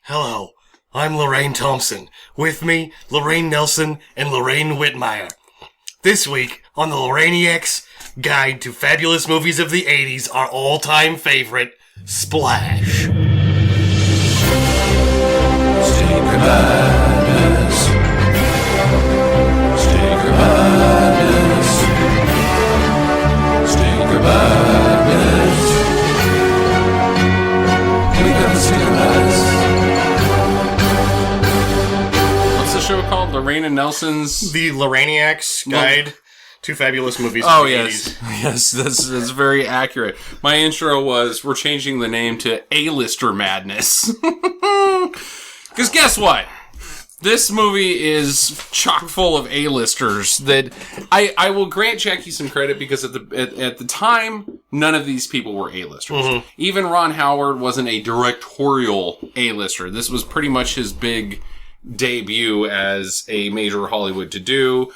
Hello, I'm Lorraine Thompson. With me, Lorraine Nelson and Lorraine Whitmire. This week on the Lorrainiacs Guide to Fabulous Movies of the 80s, our all-time favorite, Splash. Stinker Madness. Stinker Madness. Stinker Madness. We got the Stinker Madness. What's the show called? Lorraine and Nelson's... The Lorrainiacs Guide to Fabulous Movies Oh, of the yes. 80s. Yes, that's very accurate. My intro was, we're changing the name to A-Lister Madness. Because guess what? This movie is chock full of A-listers that I will grant Jackie some credit because at the time, none of these people were A-listers. Mm-hmm. Even Ron Howard wasn't a directorial A-lister. This was pretty much his big debut as a major Hollywood to-do.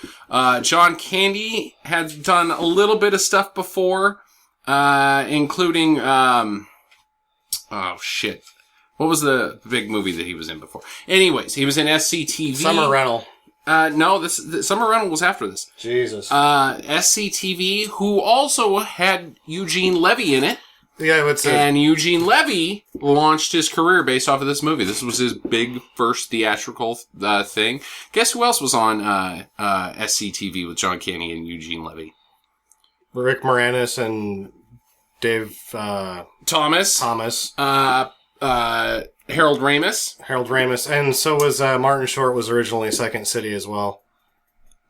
John Candy had done a little bit of stuff before, including, what was the big movie that he was in before? Anyways, he was in SCTV. Summer Rental. No, Summer Rental was after this. Jesus. SCTV, who also had Eugene Levy in it. Yeah, what's it? And Eugene Levy launched his career based off of this movie. This was his big first theatrical thing. Guess who else was on SCTV with John Candy and Eugene Levy? Rick Moranis and Dave Thomas. Harold Ramis. And so was Martin Short was originally Second City as well.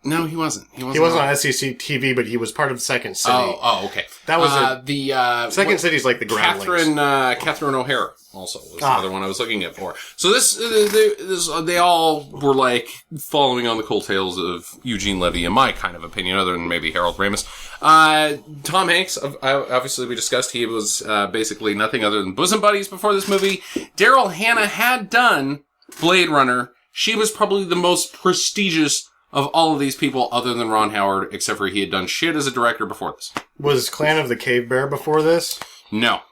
No, he wasn't. He wasn't on SEC TV, but he was part of Second City. Oh, okay. That was Second City's like the Groundlings. Catherine O'Hara also was the other one I was looking at for. So they all were like following on the coattails of Eugene Levy, in my kind of opinion, other than maybe Harold Ramis. Tom Hanks, obviously we discussed, he was basically nothing other than bosom buddies before this movie. Daryl Hannah had done Blade Runner. She was probably the most prestigious of all of these people other than Ron Howard, except for he had done shit as a director before this. Was Clan of the Cave Bear before this? No.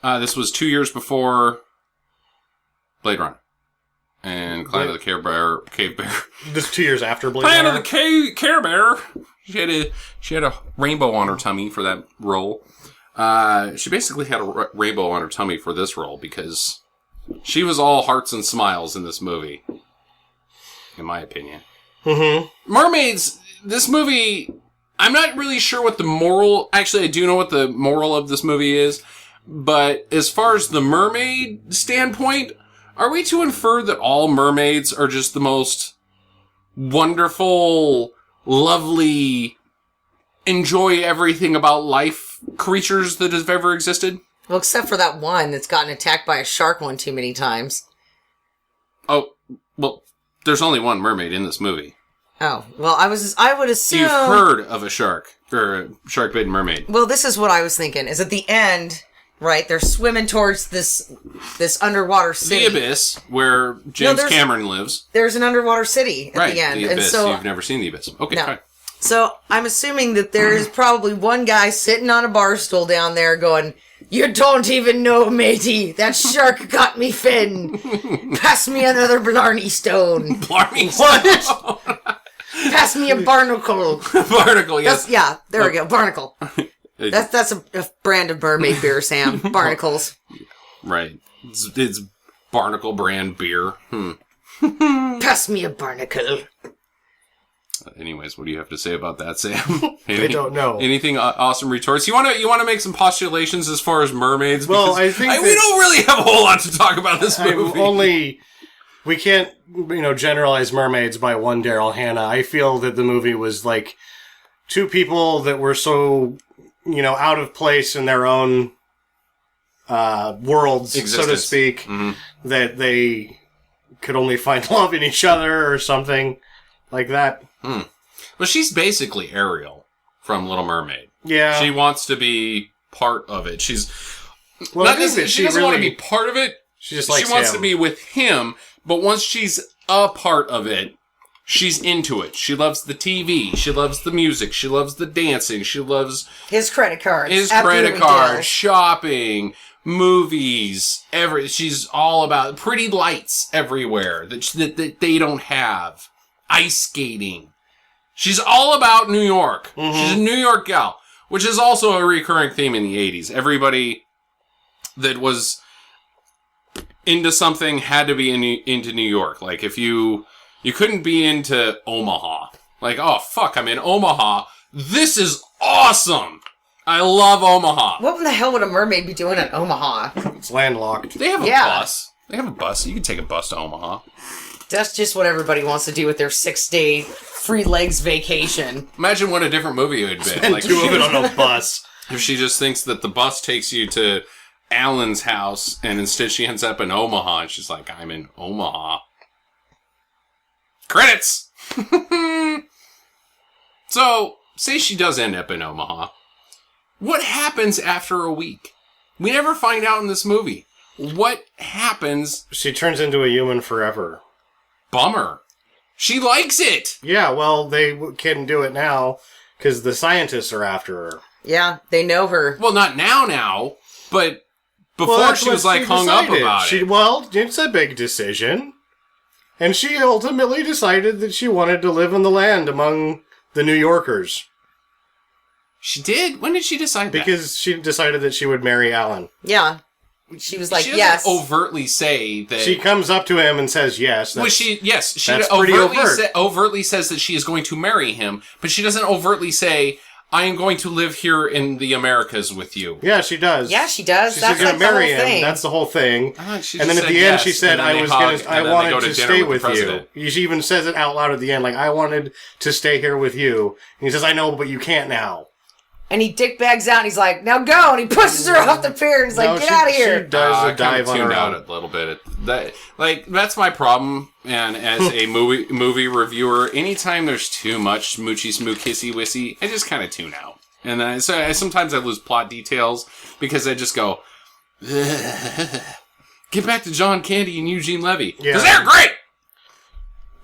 This was 2 years before Blade Runner. And Clan of the Cave Bear. This 2 years after Blade Clan Runner? of the Care Bear. She had a rainbow on her tummy for that role. She basically had a rainbow on her tummy for this role because she was all hearts and smiles in this movie. In my opinion. Mm-hmm. Mermaids, this movie, I'm not really sure what the moral... Actually, I do know what the moral of this movie is. But as far as the mermaid standpoint, are we to infer that all mermaids are just the most wonderful, lovely, enjoy everything about life creatures that have ever existed? Well, except for that one that's gotten attacked by a shark one too many times. Oh, well, there's only one mermaid in this movie. Oh, well, I would assume... You've heard of a shark, or a shark-bitten mermaid. Well, this is what I was thinking, is at the end, right, they're swimming towards this underwater city. The Abyss, where James Cameron lives. There's an underwater city at the end. The Abyss. And so, you've never seen The Abyss. Okay, fine. So, I'm assuming that there is probably one guy sitting on a bar stool down there going, "You don't even know, matey. That shark got me fin. Pass me another Blarney Stone." Blarney Stone? Pass me a barnacle. Barnacle, yes. There we go. Barnacle. That's a brand of mermaid beer, Sam. Barnacles. Right. It's Barnacle brand beer. Pass me a barnacle. Anyways, what do you have to say about that, Sam? I don't know. Anything awesome retorts? You want to make some postulations as far as mermaids? Well, I think we don't really have a whole lot to talk about this movie. We can't, generalize mermaids by one Daryl Hannah. I feel that the movie was like two people that were so, out of place in their own worlds, existence, so to speak, that they could only find love in each other or something like that. Well, she's basically Ariel from Little Mermaid. Yeah. She wants to be part of it. She doesn't want to be part of it. She wants to be with him, but once she's a part of it, she's into it. She loves the TV. She loves the music. She loves the dancing. She loves his credit cards. Shopping, movies, she's all about pretty lights everywhere that they don't have. Ice skating. She's all about New York. Mm-hmm. She's a New York gal, which is also a recurring theme in the 80s. Everybody that was into something had to be into New York. Like, if you couldn't be into Omaha. Like, oh, fuck, I'm in Omaha. This is awesome. I love Omaha. What the hell would a mermaid be doing in Omaha? It's landlocked. They have a bus. They have a bus. You can take a bus to Omaha. That's just what everybody wants to do with their 6-day free legs vacation. Imagine what a different movie it would have been. And like, 2 of it on a bus. If she just thinks that the bus takes you to Alan's house, and instead she ends up in Omaha, and she's like, I'm in Omaha. Credits! So, say she does end up in Omaha. What happens after a week? We never find out in this movie. What happens? She turns into a human forever. Bummer. She likes it! Yeah, well, they can do it now, because the scientists are after her. Yeah, they know her. Well, not now, but before she was, like, hung up about it. Well, it's a big decision. And she ultimately decided that she wanted to live in the land among the New Yorkers. She did? When did she decide that? Because she decided that she would marry Alan. Yeah. She was like, she doesn't yes. overtly say that. She comes up to him and says yes. She that's overtly says that she is going to marry him, but she doesn't overtly say, I am going to live here in the Americas with you. Yeah, she does. Yeah, she does. She's That's going like to marry the whole him. thing. That's the whole thing. And then at the end, she said, I wanted to stay with you. She even says it out loud at the end, like, I wanted to stay here with you. And he says, I know, but you can't now. And he dickbags out and he's like, now go! And he pushes her off the pier and he's like, get out of here! She does a dive on her out own. a little bit. That's my problem. And as a movie reviewer, anytime there's too much smoochy smoo kissy wissy, I just kind of tune out. And sometimes I lose plot details because I just go, get back to John Candy and Eugene Levy. Because they're great!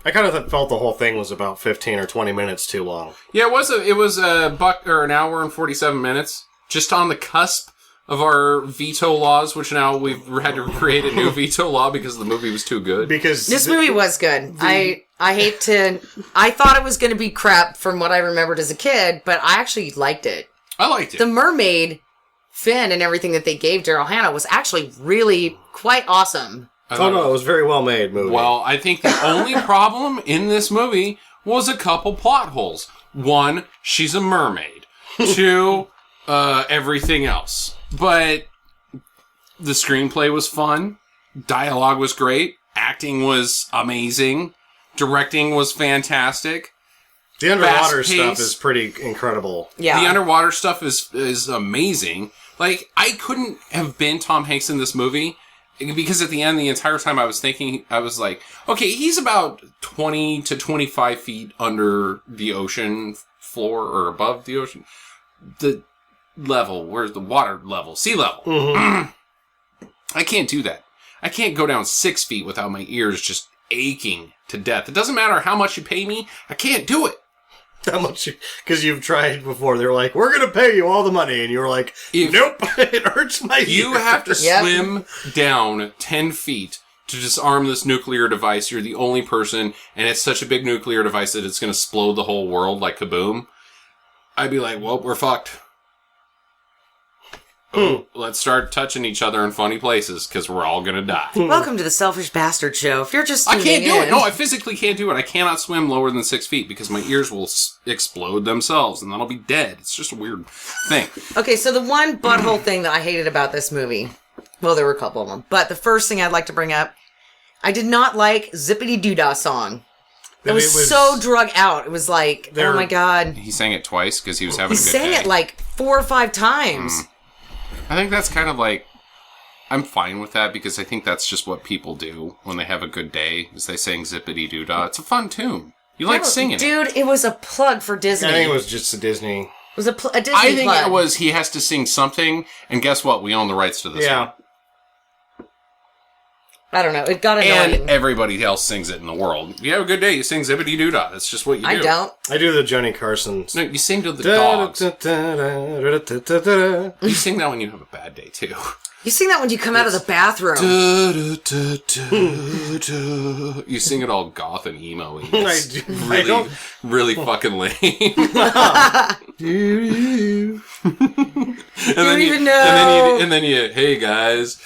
I kind of felt the whole thing was about 15 or 20 minutes too long. Yeah, it was an hour and 47 minutes, just on the cusp of our veto laws, which now we've had to create a new veto law because the movie was too good. Because this movie was good. I thought it was going to be crap from what I remembered as a kid, but I actually liked it. I liked it. The mermaid, Finn, and everything that they gave Daryl Hannah was actually really quite awesome. Oh no, it was a very well made movie. Well, I think the only problem in this movie was a couple plot holes. One, she's a mermaid. Two, everything else. But the screenplay was fun. Dialogue was great. Acting was amazing. Directing was fantastic. The underwater stuff is pretty incredible. Yeah. The underwater stuff is amazing. Like, I couldn't have been Tom Hanks in this movie. Because at the end, the entire time I was thinking, I was like, okay, he's about 20 to 25 feet under the ocean floor or above the ocean. The level, where's the water level? Sea level. Mm-hmm. I can't do that. I can't go down 6 feet without my ears just aching to death. It doesn't matter how much you pay me. I can't do it. How much? Because you've tried before. They're like, we're going to pay you all the money. And you're like, nope, it hurts my ears. You have to swim down 10 feet to disarm this nuclear device. You're the only person, and it's such a big nuclear device that it's going to explode the whole world like kaboom. I'd be like, well, we're fucked. Oh, let's start touching each other in funny places, because we're all going to die. Welcome to the Selfish Bastard Show. If you're just I can't do it. No, I physically can't do it. I cannot swim lower than 6 feet, because my ears will explode themselves, and then I'll be dead. It's just a weird thing. Okay, so the one butthole thing that I hated about this movie, well, there were a couple of them, but the first thing I'd like to bring up, I did not like Zippity Doodah song. It was so drug out. It was like, oh my god. He sang it twice, because he was having a good day. He sang it like 4 or 5 times. I think that's kind of like, I'm fine with that because I think that's just what people do when they have a good day, is they sing Zippity Doodah. It's a fun tune. You like singing dude, it was a plug for Disney. I think it was just a Disney. It was a Disney plug. I think it was, he has to sing something, and guess what? We own the rights to this one. I don't know. It got annoying. And everybody else sings it in the world. You have a good day, you sing Zippity Doo Dah. That's just what you do. I don't. I do the Johnny Carson. No, you sing to the dogs. You sing that when you have a bad day, too. You sing that when you come out of the bathroom. You sing it all goth and emo-y. I It's do. really, really fucking lame. And then you, hey guys,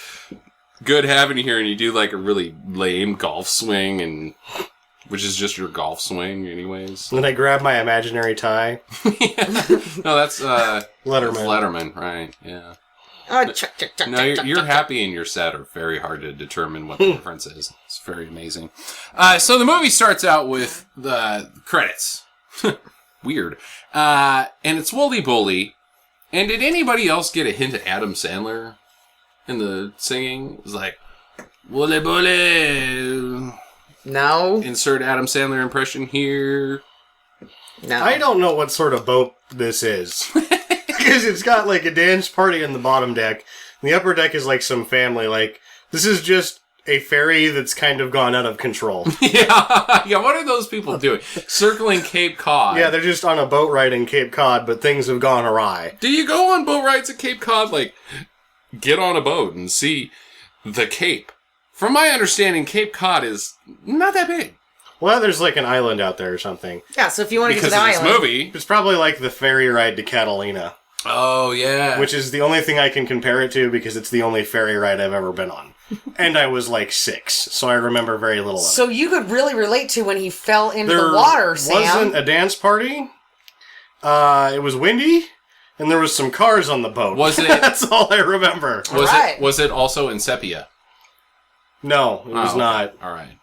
good having you here, and you do like a really lame golf swing, and which is just your golf swing, anyways. Then I grab my imaginary tie. No, that's Letterman. Letterman, right? Yeah. Oh, No, you're happy and you're sad are very hard to determine what the difference is. It's very amazing. So the movie starts out with the credits. Weird. And it's Wooly Bully. And did anybody else get a hint of Adam Sandler in the singing? It was like, Wooly Bully. No. Insert Adam Sandler impression here. No. I don't know what sort of boat this is. Because it's got like a dance party in the bottom deck. And the upper deck is like some family. Like, this is just a ferry that's kind of gone out of control. Yeah, what are those people doing? Circling Cape Cod. Yeah, they're just on a boat ride in Cape Cod, but things have gone awry. Do you go on boat rides at Cape Cod? Like, get on a boat and see the Cape. From my understanding, Cape Cod is not that big. Well, there's like an island out there or something. Yeah, so if you want to get to Because the of this island. movie. It's probably like the ferry ride to Catalina. Oh, yeah. Which is the only thing I can compare it to because it's the only ferry ride I've ever been on. And I was like 6, so I remember very little of it. So you could really relate to when he fell into There the water, Sam. wasn't a dance party. It was windy, and there was some cars on the boat. Was it- That's all I remember. Right. Was it also in sepia? No, it was Oh, okay. not. All right.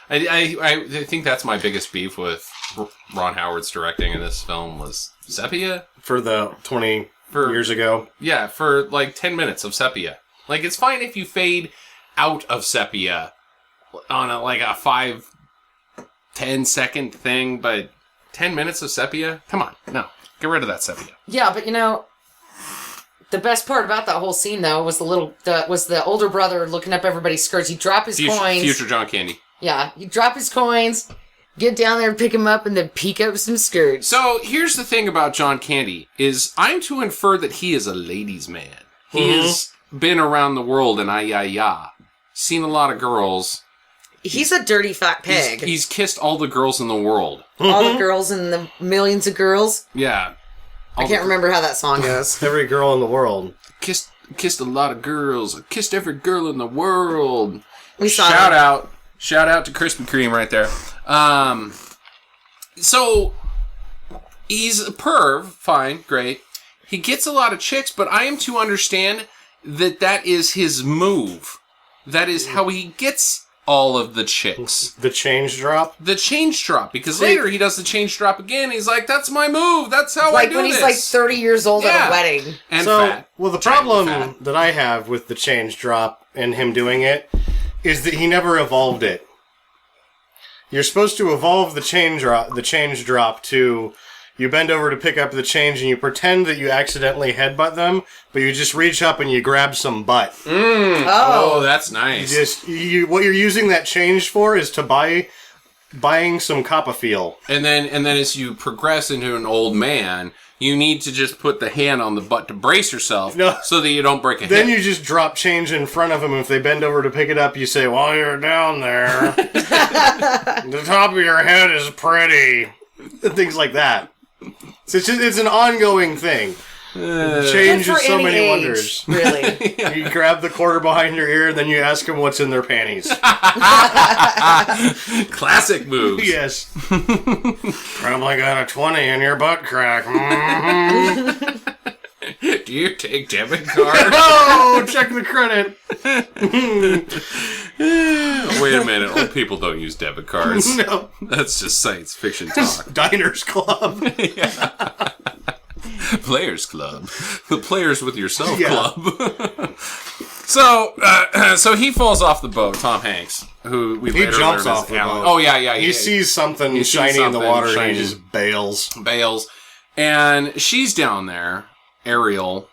I think that's my biggest beef with Ron Howard's directing in this film was sepia. For the 20 years ago. Yeah, for like 10 minutes of sepia. Like, it's fine if you fade out of sepia on a 5-10 second thing, but 10 minutes of sepia? Come on, no. Get rid of that sepia. Yeah, but the best part about that whole scene though was the older brother looking up everybody's skirts. He'd drop his coins. Future John Candy. Yeah, he'd drop his coins, get down there, pick him up, and then peek up some skirts. So, here's the thing about John Candy, is I'm to infer that he is a ladies' man. He has been around the world and seen a lot of girls. He's a dirty fat pig. He's kissed all the girls in the world. All the girls and the millions of girls. Yeah. I can't remember how that song goes. Every girl in the world. Kissed a lot of girls. Kissed every girl in the world. We saw Shout that. out. Shout out to Krispy Kreme right there. So, he's a perv. Fine. Great. He gets a lot of chicks, but I am to understand that is his move. That is how he gets all of the chicks. The change drop. The change drop. Because later he does the change drop again. He's like, that's my move. That's how I Like do when this. he's like 30 years old at Yeah. a wedding. And So, fat. well, the Giant problem fat. that I have with the change drop and him doing it is that he never evolved it. You're supposed to evolve the change drop to you bend over to pick up the change and you pretend that you accidentally headbutt them, but you just reach up and you grab some butt. Oh, that's nice. What you're using that change for is to buying some Copperfield. And then as you progress into an old man, you need to just put the hand on the butt to brace yourself so that you don't break a Then hip. you just drop change in front of them. If they bend over to pick it up, you say, while you're down there, the top of your head is pretty. Things like that. So it's an ongoing thing. Change Good for is so any many age, wonders. Really. You grab the quarter behind your ear, and then you ask them what's in their panties. Classic moves. Yes. Probably got a 20 in your butt crack. Do you take debit card? Oh, check the credit. Wait a minute. Old people don't use debit cards. No. That's just science fiction talk. Diners Club. Players Club. The Players with Yourself Yeah. Club. So he falls off the boat, Tom Hanks, who we later jumps learn is off the Alan. boat. Oh, yeah. He sees something He sees shiny in the something water and shiny. he just bails. Bales. And she's down there, Ariel.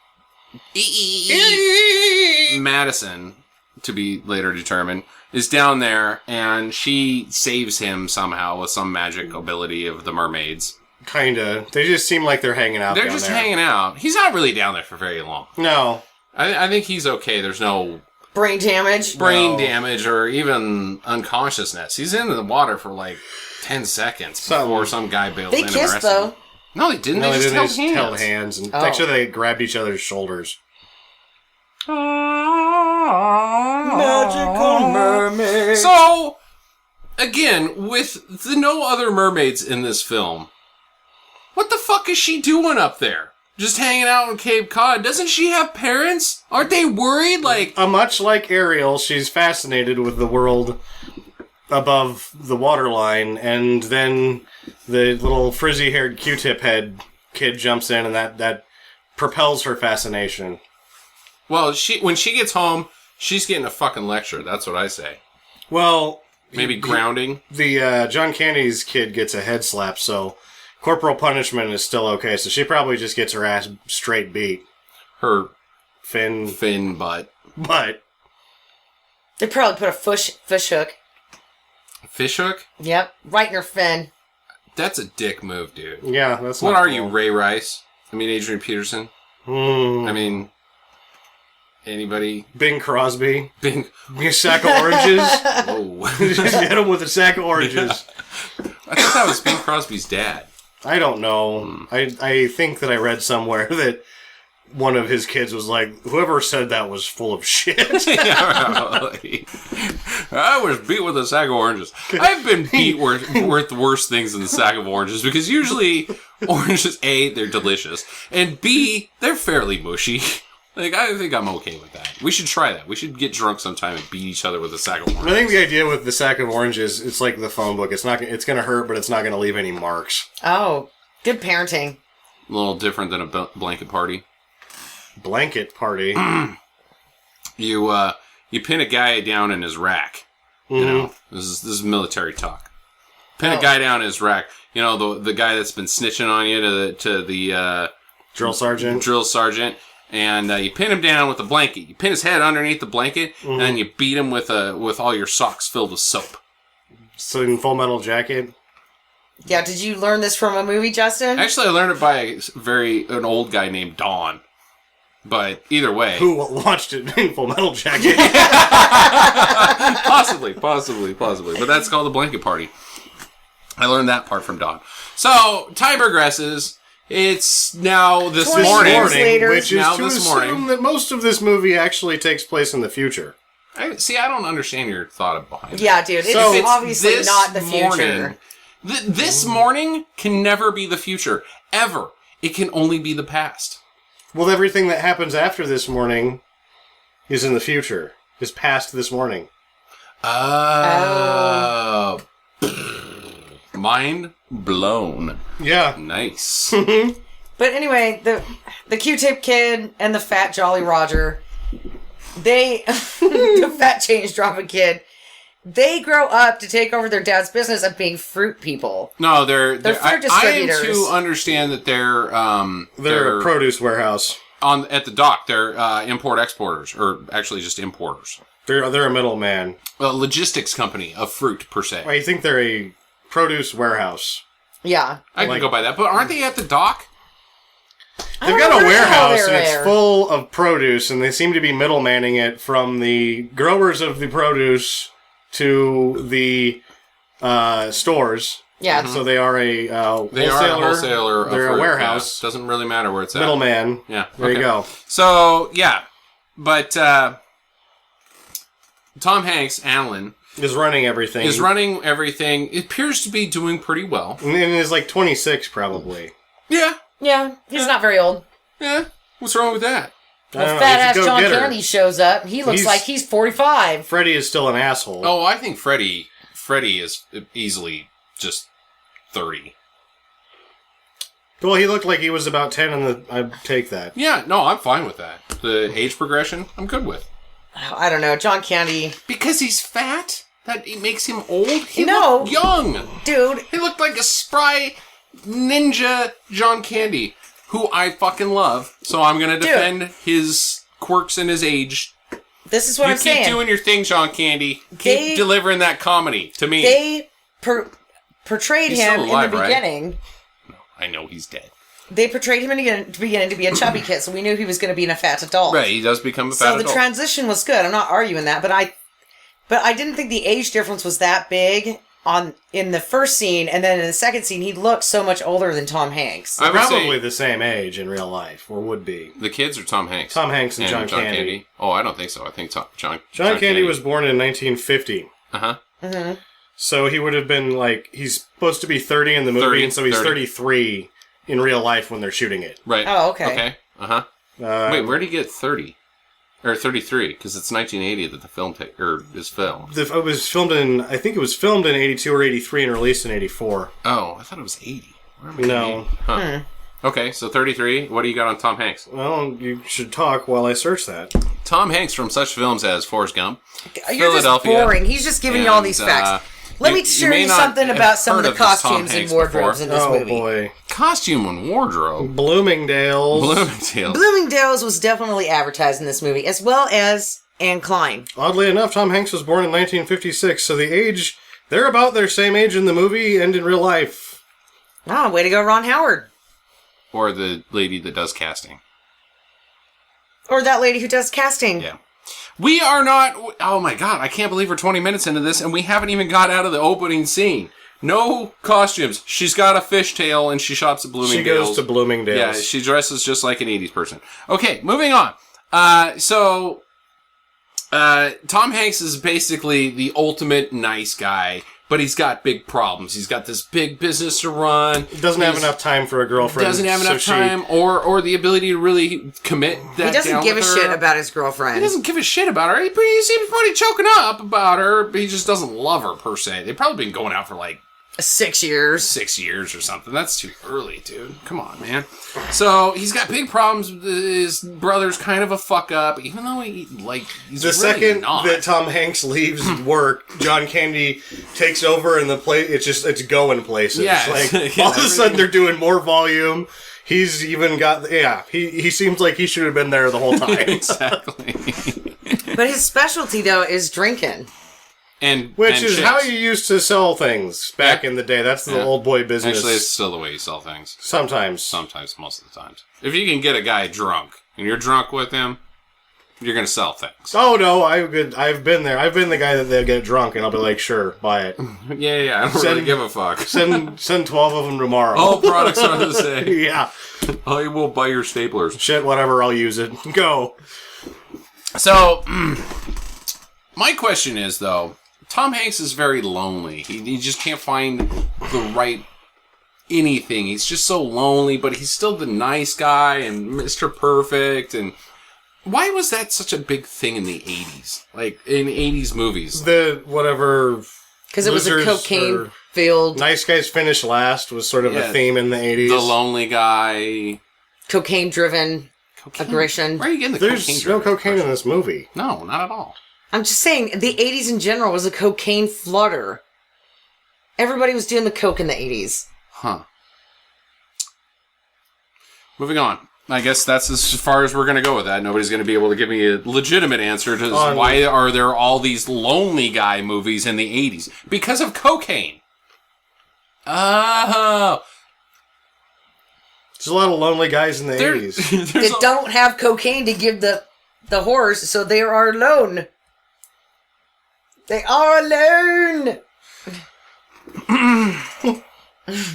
Madison to be later determined, is down there, and she saves him somehow with some magic ability of the mermaids. Kinda. They just seem like they're hanging out. They're just hanging out. He's not really down there for very long. No. I think he's okay. There's no Brain damage. damage or even unconsciousness. He's in the water for like 10 seconds before some guy bails They in and kissed, arrests him. though. No, they didn't. No, They just held held hands. hands. And Oh. actually, they grabbed each other's shoulders. Magical mermaid. So, again, with the no other mermaids in this film, what the fuck is she doing up there? Just hanging out on Cape Cod? Doesn't she have parents? Aren't they worried? Like, Much like Ariel, she's fascinated with the world above the waterline, and then the little frizzy-haired Q-tip head kid jumps in, and that propels her fascination. well, when she gets home, she's getting a fucking lecture. That's what I say. Well, Maybe grounding. the John Candy's kid gets a head slap, so corporal punishment is still okay, so she probably just gets her ass straight beat. Her Fin, fin butt. but They probably put a fish hook. Fish hook? Yep, right in her fin. That's a dick move, dude. yeah, that's What not are cool. you, Ray Rice? I mean, Adrian Peterson? I mean, anybody? Bing Crosby. Bing. A sack of oranges. Whoa. Just hit him with a sack of oranges. I thought that was Bing Crosby's dad. I don't know. I think that I read somewhere that one of his kids was like, whoever said that was full of shit. I was beat with a sack of oranges. I've been beat worth worse things than the sack of oranges because usually oranges, A, they're delicious, and B, they're fairly mushy. Like, I think I'm okay with that. We should try that. We should get drunk sometime and beat each other with a sack of oranges. I think the idea with the sack of oranges, it's like the phone book. It's going to hurt, but it's not going to leave any marks. Oh, good parenting. A little different than a blanket party. Blanket party. You pin a guy down in his rack. You know, this is military talk. Pin a guy down in his rack. You know, the guy that's been snitching on you to the Drill sergeant. drill sergeant, and you pin him down with a blanket. You pin his head underneath the blanket, and then you beat him with all your socks filled with soap. So in Full Metal Jacket. Yeah, did you learn this from a movie, Justin? Actually, I learned it by an old guy named Don. But either way, Who watched it in Full Metal Jacket? possibly. But that's called the blanket party. I learned that part from Don. So time progresses. It's now this 20 morning. years later. Which is Now to this assume morning. that most of this movie actually takes place in the future. I don't understand your thought behind it. Yeah, dude, it's So- It's obviously this not the future. morning. This morning can never be the future. Ever. It can only be the past. Well, everything that happens after this morning is in the future. Is past this morning. Oh. Mind blown. Yeah. Nice. But anyway, the Q-tip kid and the fat Jolly Roger, they, the fat change dropping kid, they grow up to take over their dad's business of being fruit people. No, they're fruit I am distributors. to understand that they're They're a produce warehouse. at the dock. They're import exporters, or actually just importers. They're a middleman. A logistics company of fruit per se. I think they're a produce warehouse. Yeah. I can go by that, but aren't they at the dock? They've got a warehouse and it's there. full of produce, and they seem to be middlemaning it from the growers of the produce to the stores. Yeah. So they are a wholesaler. They are a wholesaler. They're of a fruit, warehouse. yeah. Doesn't really matter where it's at. Middleman. Yeah. There you okay. go. So yeah, but Tom Hanks, Alan, Is running everything. is running everything. It appears to be doing pretty well. And is like 26 probably. Yeah. Yeah, he's not very old. Yeah. What's wrong with that? I don't know, Fat ass he's a John go-getter. Candy shows up. He looks He's- like he's 45. Freddy is still an asshole. Oh, I think Freddy is easily just 30. Well, he looked like he was about 10 in the... I'd take that. Yeah, no, I'm fine with that. The age progression, I'm good with. I don't know. John Candy. Because he's fat? That it makes him old? He No. looked young. Dude, He looked like a spry ninja John Candy, who I fucking love. So I'm going to defend his quirks and his age. This is what You I'm saying. keep doing your thing, John Candy. Keep They- delivering that comedy to me. They portrayed He's him still alive, in the right? beginning. I know he's dead. They portrayed him in the beginning to be a chubby kid, so we knew he was going to be a fat adult. Right, he does become a fat So adult. the transition was good. I'm not arguing that, but I didn't think the age difference was that big in the first scene, and then in the second scene, he looked so much older than Tom Hanks. I would Probably say the same age in real life, or would be. the kids are Tom Hanks. Tom Hanks and John Candy. Oh, I don't think so. I think John Candy was born in 1950. Uh-huh. Mm-hmm. So he would have been he's supposed to be 30 in the movie, 30, and so he's 30. 33 in real life when they're shooting it. Right. Oh, okay. Okay. Uh-huh. Wait, where did he get 30? Or 33, because it's 1980 that the film is filmed. It was filmed in, I think it was filmed in 82 or 83 and released in 84. Oh, I thought it was 80. Where am I No. getting- Huh. Okay, so 33. What do you got on Tom Hanks? Well, you should talk while I search that. Tom Hanks from such films as Forrest Gump, You're just Philadelphia, boring. He's just giving you all these facts. Let me share may you not something have about some of heard the this Tom costumes and Hanks wardrobes before. in this Oh, movie. boy. Costume and wardrobe. Bloomingdale's. Bloomingdale's. Bloomingdale's was definitely advertised in this movie, as well as Anne Klein. Oddly enough, Tom Hanks was born in 1956, so the age, they're about their same age in the movie and in real life. Oh, way to go, Ron Howard. Or the lady that does casting. Or that lady who does casting. Yeah. We are not... Oh my god, I can't believe we're 20 minutes into this and we haven't even got out of the opening scene. No costumes. She's got a fishtail and she shops at Bloomingdale's. She goes to Bloomingdale's. Yeah, she dresses just like an 80s person. Okay, moving on. Tom Hanks is basically the ultimate nice guy, but he's got big problems. He's got this big business to run. Doesn't have enough time for a girlfriend. Doesn't have enough time or the ability to really commit that He doesn't down give a with her. shit about his girlfriend. He doesn't give a shit about her. He seems pretty choking up about her, but he just doesn't love her, per se. They've probably been going out for like 6 years. 6 years or something. That's too early, dude. Come on, man. So, he's got big problems. His brother's kind of a fuck up, even though he's The really second not. that Tom Hanks leaves work, John Candy takes over and it's going places. Yeah, Like, yeah, all of a sudden they're doing more volume. He's even got, he seems like he should have been there the whole time. Exactly. But his specialty, though, is drinking. Which is chicks. how you used to sell things back in the day. That's the old boy business. Actually, it's still the way you sell things. Sometimes. Sometimes, most of the times. If you can get a guy drunk, and you're drunk with him, you're going to sell things. Oh, no, I've been there. I've been the guy that they'll get drunk, and I'll be like, sure, buy it. Yeah, I don't really give a fuck. Send 12 of them tomorrow. All products are the same. Yeah. I will buy your staplers. Shit, whatever, I'll use it. Go. So, my question is, though, Tom Hanks is very lonely. He just can't find the right anything. He's just so lonely, but he's still the nice guy and Mr. Perfect. And why was that such a big thing in the 80s? Like, in 80s movies? The, whatever... Because it was a losers or cocaine-filled, Nice guys finish last was sort of a theme in the 80s. The lonely guy. cocaine-driven aggression. Where are you getting the There's cocaine? no cocaine in this movie. No, not at all. I'm just saying, the 80s in general was a cocaine flutter. Everybody was doing the coke in the 80s. Huh. Moving on. I guess that's as far as we're going to go with that. Nobody's going to be able to give me a legitimate answer to why are there all these lonely guy movies in the 80s? Because of cocaine. Oh. There's a lot of lonely guys in the 80s. They don't have cocaine to give the whores, so they are alone. They are alone!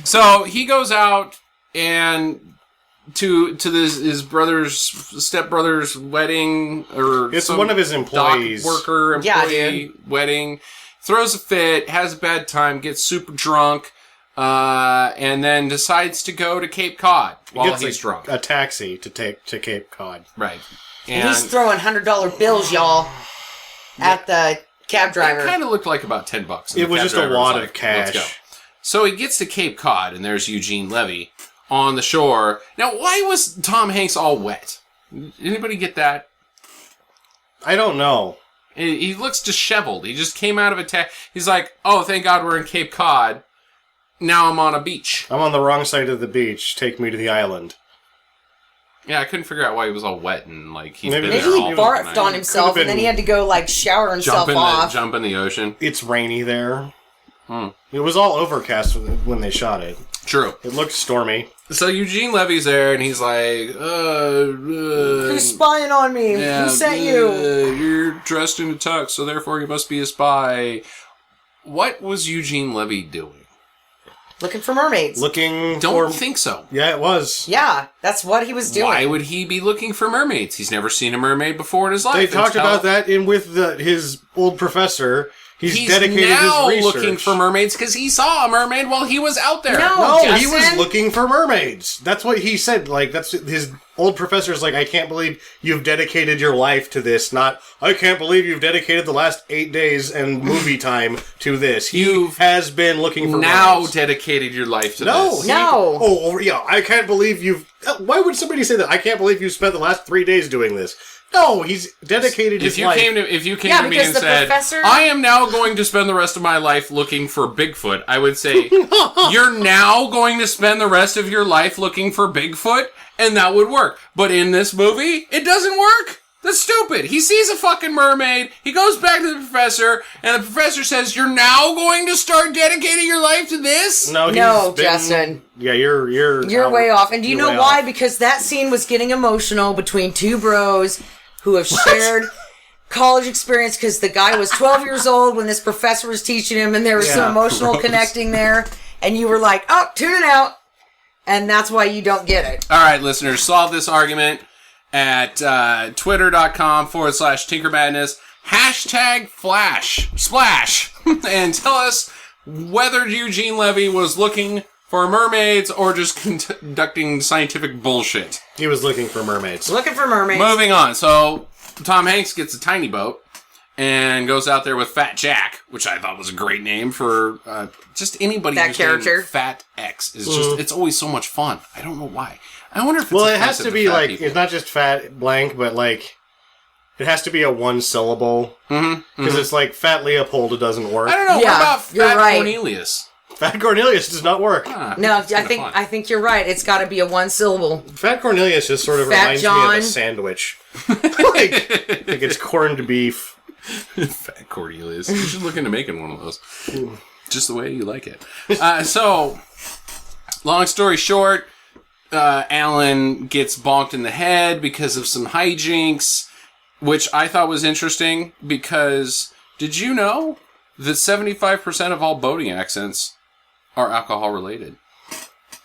So he goes out and to his stepbrother's wedding, or It's some one of his dock employees. worker Yeah, employee wedding. Throws a fit, has a bad time, gets super drunk, and then decides to go to Cape Cod while Gets he's drunk. a taxi to take to Cape Cod. Right. And he's throwing $100 bills, y'all, at the cab driver. It kind of looked like about $10. And It the was cab just a driver wad was of like, cash. Let's go. So he gets to Cape Cod, and there's Eugene Levy on the shore. Now, why was Tom Hanks all wet? Anybody get that? I don't know. He looks disheveled. He just came out of a He's like, oh, thank God we're in Cape Cod. Now I'm on a beach. I'm on the wrong side of the beach. Take me to the island. Yeah, I couldn't figure out why he was all wet and like he's Maybe been Maybe there he all barfed night. on himself, and then he had to go like shower himself off. Jump in the ocean. It's rainy there. It was all overcast when they shot it. True. It looked stormy. So Eugene Levy's there, and he's like, Who's spying on me? Who sent you? You're dressed in a tux, so therefore you must be a spy. What was Eugene Levy doing? Looking for mermaids. Don't think so. Yeah, it was. Yeah, that's what he was doing. Why would he be looking for mermaids? He's never seen a mermaid before in his life. They talked about that with his old professor. He's dedicated now his research. looking for mermaids because he saw a mermaid while he was out there. No, No, he was Justin. looking for mermaids. That's what he said. Like, that's his old professor's like, I can't believe you've dedicated your life to this. Not, I can't believe you've dedicated the last 8 days and movie time to this. He has been looking for now mermaids. dedicated your life to No. this. No. Oh, yeah, I can't believe you've... Why would somebody say that? I can't believe you spent the last 3 days doing this. No, he's dedicated his life. If you came Yeah, to me because and the said, professor- I am now going to spend the rest of my life looking for Bigfoot, I would say, you're now going to spend the rest of your life looking for Bigfoot? And that would work. But in this movie, it doesn't work. That's stupid. He sees a fucking mermaid, he goes back to the professor, and the professor says, you're now going to start dedicating your life to this? No, Justin. Yeah, you're You're way off. And do you You're know way why? off. Because that scene was getting emotional between two bros who have shared college experience because the guy was 12 years old when this professor was teaching him, and there was some emotional gross. connecting there. And you were like, oh, tune it out. And that's why you don't get it. All right, listeners, solve this argument at twitter.com/TinkerMadness, #Splash, and tell us whether Eugene Levy was looking for mermaids or just conducting scientific bullshit. He was looking for mermaids. Looking for mermaids. Moving on. So, Tom Hanks gets a tiny boat and goes out there with Fat Jack, which I thought was a great name for just anybody That who's named character. Fat X. Is just it's always so much fun. I don't know why. I wonder if it's Well, it has offensive to be fat like, people. it's not just fat blank, but like, it has to be a one syllable. Because it's like Fat Leopold, it doesn't work. I don't know. Yeah, what about you're Fat right. Fat Fat Cornelius does not work. No, I think you're right. It's got to be a one syllable. Fat Cornelius just sort of Fat reminds me John. of a sandwich. like it's corned beef. Fat Cornelius. You should look into making one of those. Just the way you like it. So, long story short, Alan gets bonked in the head because of some hijinks, which I thought was interesting because did you know that 75% of all boating accidents are alcohol related?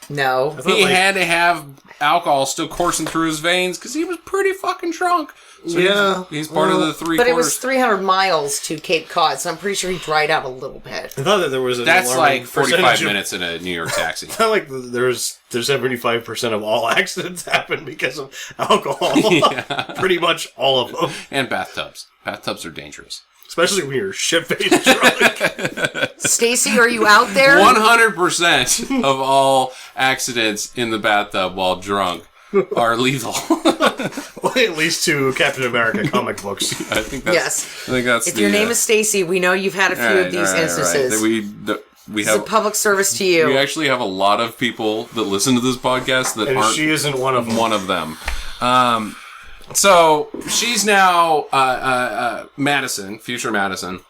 No. He had to have alcohol still coursing through his veins because he was pretty fucking drunk. So Yeah. he's part of the three But it quarters. was 300 miles to Cape Cod, so I'm pretty sure he dried out a little bit. I thought that there was an That's alarming like 45 percentage of- minutes in a New York taxi. I like there's 75% of all accidents happen because of alcohol. Pretty much all of them. And bathtubs. Bathtubs are dangerous. Especially when you're shit-faced drunk. Stacy, are you out there? 100% of all accidents in the bathtub while drunk are lethal. Well, at least to Captain America comic books. I think that's. Yes. I think that's. If your name is Stacy, we know you've had a few of these instances. We It's a have. public service to you. We actually have a lot of people that listen to this podcast that And aren't she isn't one of them. one of them. So she's now Madison, future Madison,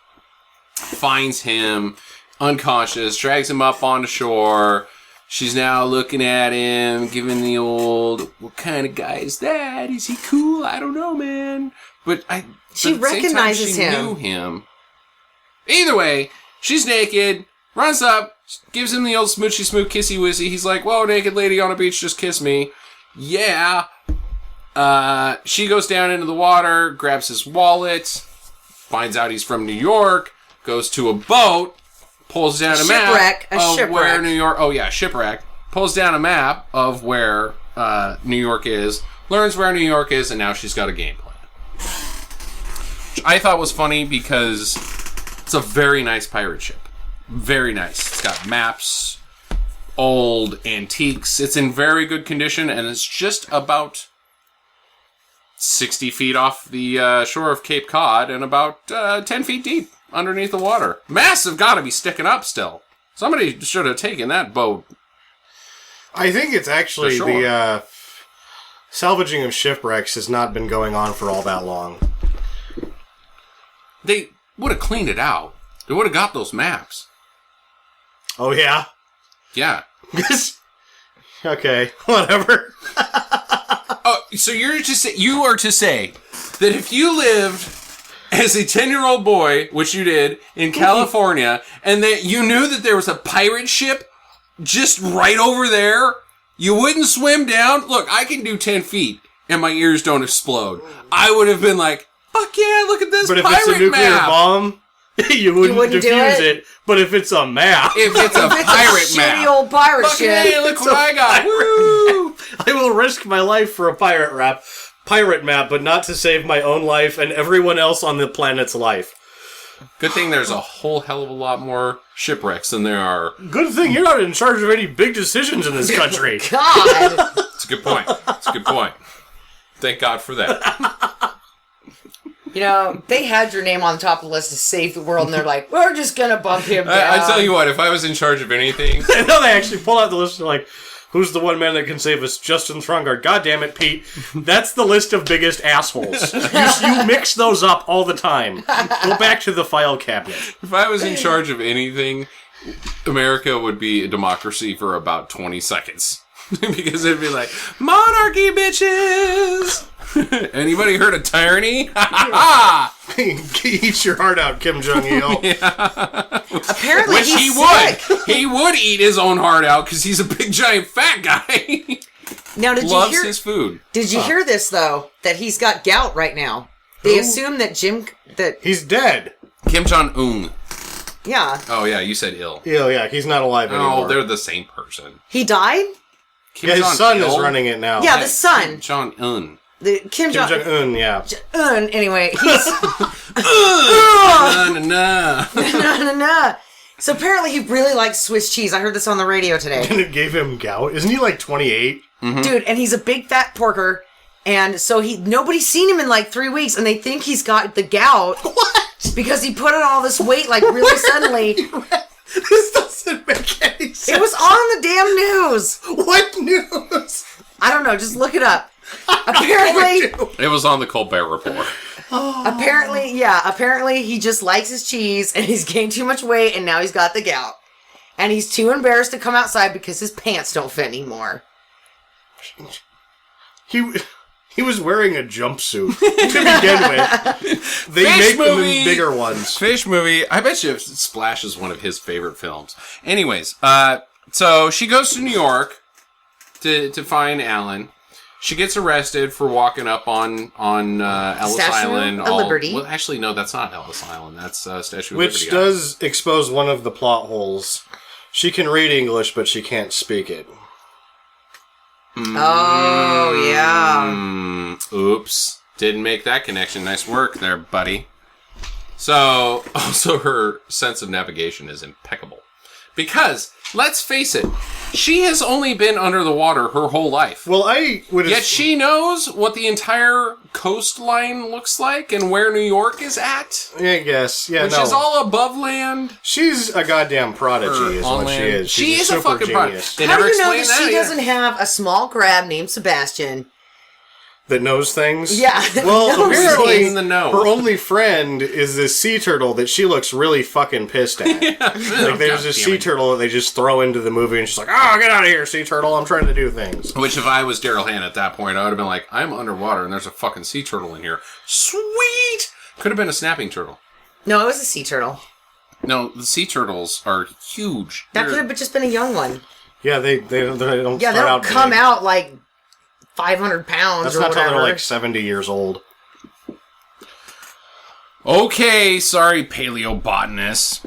finds him unconscious, drags him up onto shore. She's now looking at him, giving the old, what kind of guy is that? Is he cool? I don't know, man. But She but at the same time, recognizes she him. knew him. Either way, she's naked, runs up, gives him the old smoochy smoot kissy wissy. He's like, whoa, naked lady on a beach, just kiss me. Yeah. She goes down into the water, grabs his wallet, finds out he's from New York, goes to a boat, pulls down a map of where New York. Oh yeah, shipwreck. Pulls down a map of where New York is, learns where New York is, and now she's got a game plan. Which I thought was funny because it's a very nice pirate ship. Very nice. It's got maps, old antiques. It's in very good condition, and it's just about 60 feet off the shore of Cape Cod and about 10 feet deep underneath the water. Masts have got to be sticking up still. Somebody should have taken that boat. I think it's actually For sure. the salvaging of shipwrecks has not been going on for all that long. They would have cleaned it out. They would have got those maps. Oh, yeah? Yeah. Okay, whatever. Oh, so you are to say that if you lived as a 10-year-old boy, which you did, in California, and that you knew that there was a pirate ship just right over there, you wouldn't swim down? Look, I can do 10 feet and my ears don't explode. I would have been like, fuck yeah, look at this pirate map. But if it's a nuclear bomb, you wouldn't defuse it. But if it's a map... If it's a pirate map. Shitty old pirate Fuck ship. hey, look what I got. Woo! I will risk my life for a pirate map, but not to save my own life and everyone else on the planet's life. Good thing there's a whole hell of a lot more shipwrecks than there are. Good thing you're not in charge of any big decisions in this country. God. It's a good point. It's a good point. Thank God for that. You know, they had your name on the top of the list to save the world, and they're like, we're just going to bump him down. I tell you what, if I was in charge of anything... I know they actually pull out the list and they're like, who's the one man that can save us? Justin Throngard. God damn it, Pete. That's the list of biggest assholes. You mix those up all the time. Go back to the file cabinet. If I was in charge of anything, America would be a democracy for about 20 seconds. Because it'd be like, monarchy, bitches! Anybody heard of tyranny? Eat your heart out, Kim Jong-il. Apparently Which he's he sick. would. He would eat his own heart out because he's a big giant fat guy. Now, Loves his food. Did you hear this, though? That he's got gout right now. They assume that He's dead. Kim Jong-un. Yeah. Oh, yeah, you said ill. Yeah, he's not alive anymore. Oh, they're the same person. He died? Kim Yeah, his son Jong-il? is running it now. Yeah, the son. Kim Jong-un. Kim Kim Jong-un, yeah. Anyway, he's... No. So apparently he really likes Swiss cheese. I heard this on the radio today. And it gave him gout. Isn't he like 28? Mm-hmm. Dude, and he's a big fat porker. And so nobody's seen him in like 3 weeks, and they think he's got the gout. What? Because he put on all this weight like really suddenly. This doesn't make any sense. It was on the damn news. What news? I don't know, just look it up. Apparently, It was on the Colbert Report. apparently he just likes his cheese and he's gained too much weight and now he's got the gout. And he's too embarrassed to come outside because his pants don't fit anymore. He was wearing a jumpsuit to begin with. They make them in bigger ones. Fish movie. I bet you Splash is one of his favorite films. Anyways, so she goes to New York to find Alan. She gets arrested for walking up on Ellis Statue Island. of Liberty. Well, actually, no, that's not Ellis Island. That's Statue of Which Liberty. does expose one of the plot holes. She can read English, but she can't speak it. Oh, yeah. Oops. Didn't make that connection. Nice work there, buddy. So, also her sense of navigation is impeccable. Because, let's face it, she has only been under the water her whole life. Well, I would. Yet she knows what the entire coastline looks like and where New York is at. I guess, yeah, Which is all above land. She's a goddamn prodigy, is on what land. she is. She She's is a super fucking prodigy. genius They How never do you know explain that she that, yeah. doesn't have a small crab named Sebastian? that knows things. Yeah. Well, knows apparently, in the know. her only friend is this sea turtle that she looks really fucking pissed at. Like, there's this sea turtle that they just throw into the movie, and she's like, "Oh, get out of here, sea turtle! I'm trying to do things." Which, if I was Daryl Hannah at that point, I would have been like, I'm underwater and there's a fucking sea turtle in here. Sweet! Could have been a snapping turtle. No, it was a sea turtle. No, the sea turtles are huge. That could have just been a young one. Yeah, they don't. Yeah, they don't come out like 500 pounds That's or not whatever. until they're like 70 years old. Okay, sorry, paleobotanists.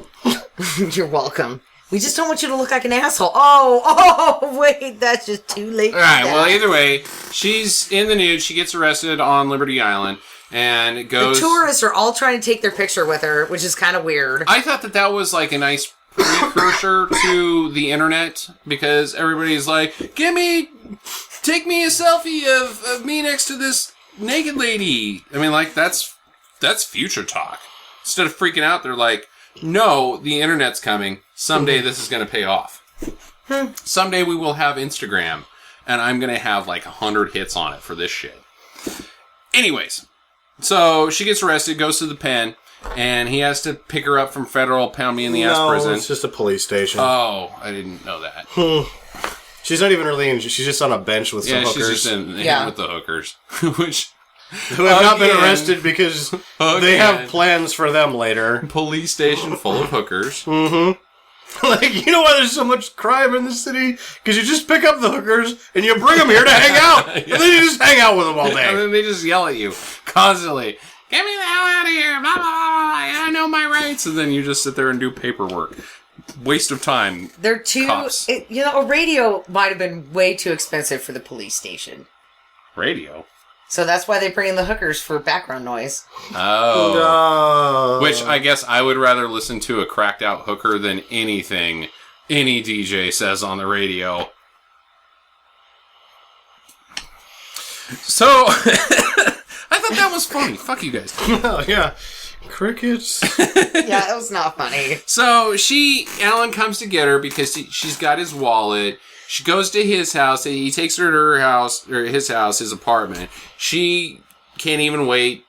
You're welcome. We just don't want you to look like an asshole. Oh, wait, that's just too late. All right, well, either way, she's in the nude. She gets arrested on Liberty Island and it goes... The tourists are all trying to take their picture with her, which is kind of weird. I thought that was like a nice precursor to the internet because everybody's like, take me a selfie of me next to this naked lady. I mean, like, that's future talk. Instead of freaking out, they're like, no, the internet's coming. Someday this is going to pay off. Someday we will have Instagram. and I'm going to have like 100 hits on it for this shit. Anyways, so she gets arrested, goes to the pen, and he has to pick her up from federal pound me in the ass prison. It's just a police station. Oh, I didn't know that. She's not even really in. She's just on a bench with some hookers. She's just in with the hookers. Which... who have not been arrested because they have plans for them later. Police station full of hookers. Mm-hmm. Like, you know why there's so much crime in the city? Because you just pick up the hookers and you bring them here to hang out. And then you just hang out with them all day. And then they just yell at you constantly. Get me the hell out of here. Blah, blah, blah, blah. I know my rights. And then you just sit there and do paperwork. Waste of time. They're too... a radio might have been way too expensive for the police station. Radio? So that's why they bring in the hookers for background noise. Oh. No. Which I guess I would rather listen to a cracked out hooker than anything any DJ says on the radio. So, I thought that was funny. Fuck you guys. Oh, yeah. Crickets. Yeah, it was not funny. So, Alan comes to get her because she's got his wallet. She goes to his house. He takes her to her house, or his house, his apartment. She can't even wait.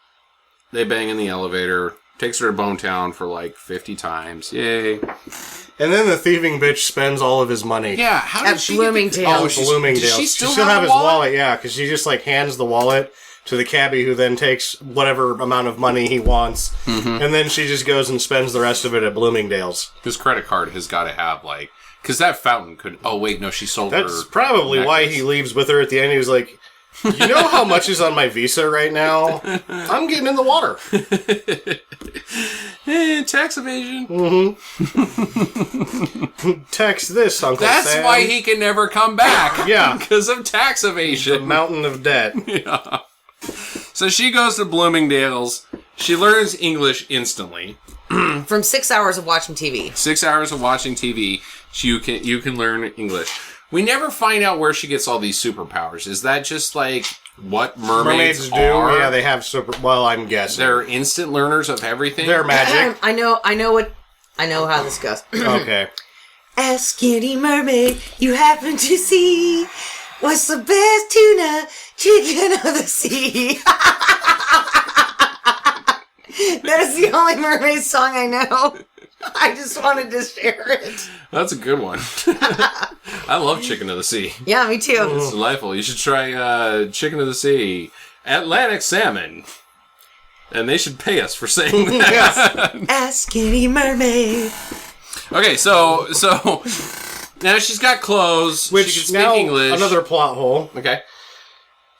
They bang in the elevator. Takes her to Bone Town for like 50 times. Yay. And then the thieving bitch spends all of his money. Yeah, how did she Bloomingdale's. Bloomingdale's. She still have his wallet? wallet, yeah, because she just like hands the wallet to the cabbie who then takes whatever amount of money he wants. Mm-hmm. And then she just goes and spends the rest of it at Bloomingdale's. His credit card has got to have like... Because that fountain could... Oh, wait, no, she sold her... That's probably why he leaves with her at the end. He was like, you know how much is on my Visa right now? I'm getting in the water. Tax evasion. Mm-hmm. Tax this, Uncle That's Sam. why he can never come back. Yeah. Because of tax evasion. The mountain of debt. Yeah. So she goes to Bloomingdale's. She learns English instantly. From 6 hours of watching TV. 6 hours of watching TV, you can learn English. We never find out where she gets all these superpowers. Is that just like what mermaids do? are? Yeah, they have super. Well, I'm guessing They're instant learners of everything. They're magic. I know how this goes. Okay. As skinny mermaid, you happen to see what's the best tuna chicken of the sea. That is the only mermaid song I know. I just wanted to share it. That's a good one. I love Chicken of the Sea. Yeah, me too. It's delightful. You should try Chicken of the Sea. Atlantic salmon. And they should pay us for saying that. Yes. As skinny mermaid. Okay, so now she's got clothes. Which she can speak now English. another plot hole. Okay.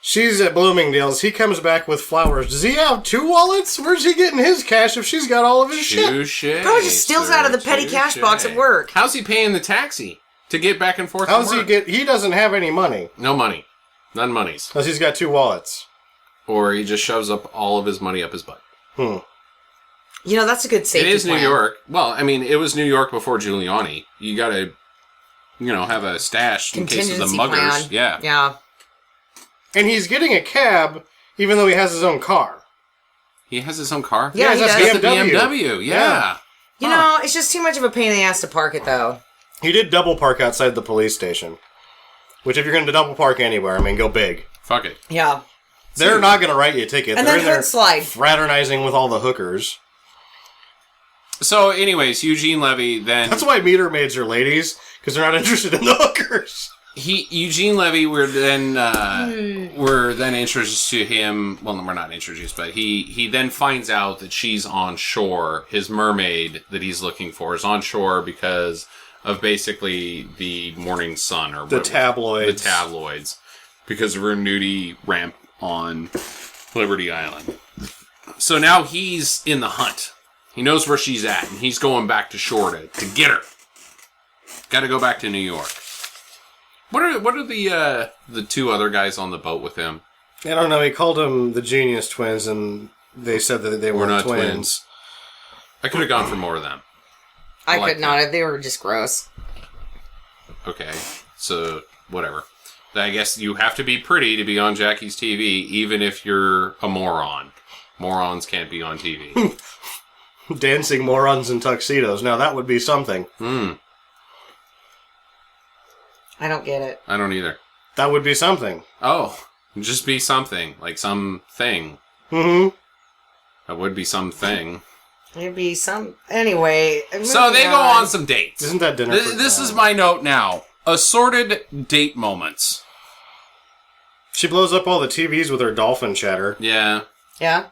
She's at Bloomingdale's. He comes back with flowers. Does he have 2 wallets? Where's he getting his cash if she's got all of his shit? Touché. Probably just steals out of the petty cash box at work. How's he paying the taxi to get back and forth? How's to he work? get? He doesn't have any money. No money. None monies. Because he's got 2 wallets. Or he just shoves up all of his money up his butt. You know, that's a good safety It is plan. New York. Well, I mean, it was New York before Giuliani. You gotta, have a stash in case of the muggers. Plan. Yeah. Yeah. And he's getting a cab, even though he has his own car. He has his own car? Yeah, he he has does. a The BMW, yeah. You know, it's just too much of a pain in the ass to park it, though. He did double park outside the police station. Which, if you're going to double park anywhere, I mean, go big. Fuck it. Yeah. They're not going to write you a ticket. And They're then in there hood slide. fraternizing with all the hookers. So, anyways, Eugene Levy then... That's why meter maids are ladies, because they're not interested in the hookers. Eugene Levy, we're then introduced to him. Well, we're not introduced, but he then finds out that she's on shore. His mermaid that he's looking for is on shore because of basically the Morning Sun or The tabloids. The tabloids, because of her nudie ramp on Liberty Island. So now he's in the hunt. He knows where she's at, and he's going back to shore to get her. Got to go back to New York. What are the 2 other guys on the boat with him? I don't know. He called them the Genius Twins, and they said that they We're weren't not twins. I could have gone for more of them. I like could not. They were just gross. Okay, so whatever. I guess you have to be pretty to be on Jackie's TV, even if you're a moron. Morons can't be on TV. Dancing morons in tuxedos. Now, that would be something. I don't get it. I don't either. That would be something. Oh, just be something. Like something. Mm-hmm. That would be something. It'd be some... Anyway. So they go on some dates. Isn't that dinner? This is my note now. Assorted date moments. She blows up all the TVs with her dolphin chatter. Yeah. Yeah.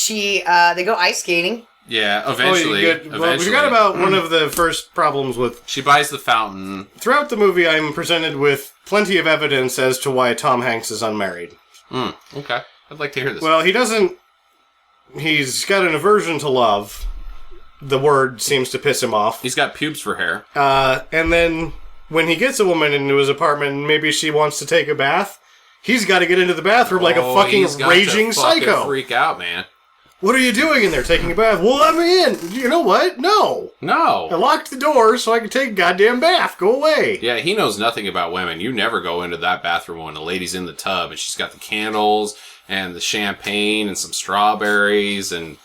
They go ice skating. Yeah, eventually. Well, we forgot about one of the first problems with... She buys the fountain. Throughout the movie, I'm presented with plenty of evidence as to why Tom Hanks is unmarried. Okay. I'd like to hear this. Well, he doesn't... He's got an aversion to love. The word seems to piss him off. He's got pubes for hair. And then when he gets a woman into his apartment and maybe she wants to take a bath, he's got to get into the bathroom like a fucking raging psycho. Freak out, man. What are you doing in there, taking a bath? Well, let me in. You know what? No. I locked the door so I could take a goddamn bath. Go away. Yeah, he knows nothing about women. You never go into that bathroom when a lady's in the tub and she's got the candles and the champagne and some strawberries and...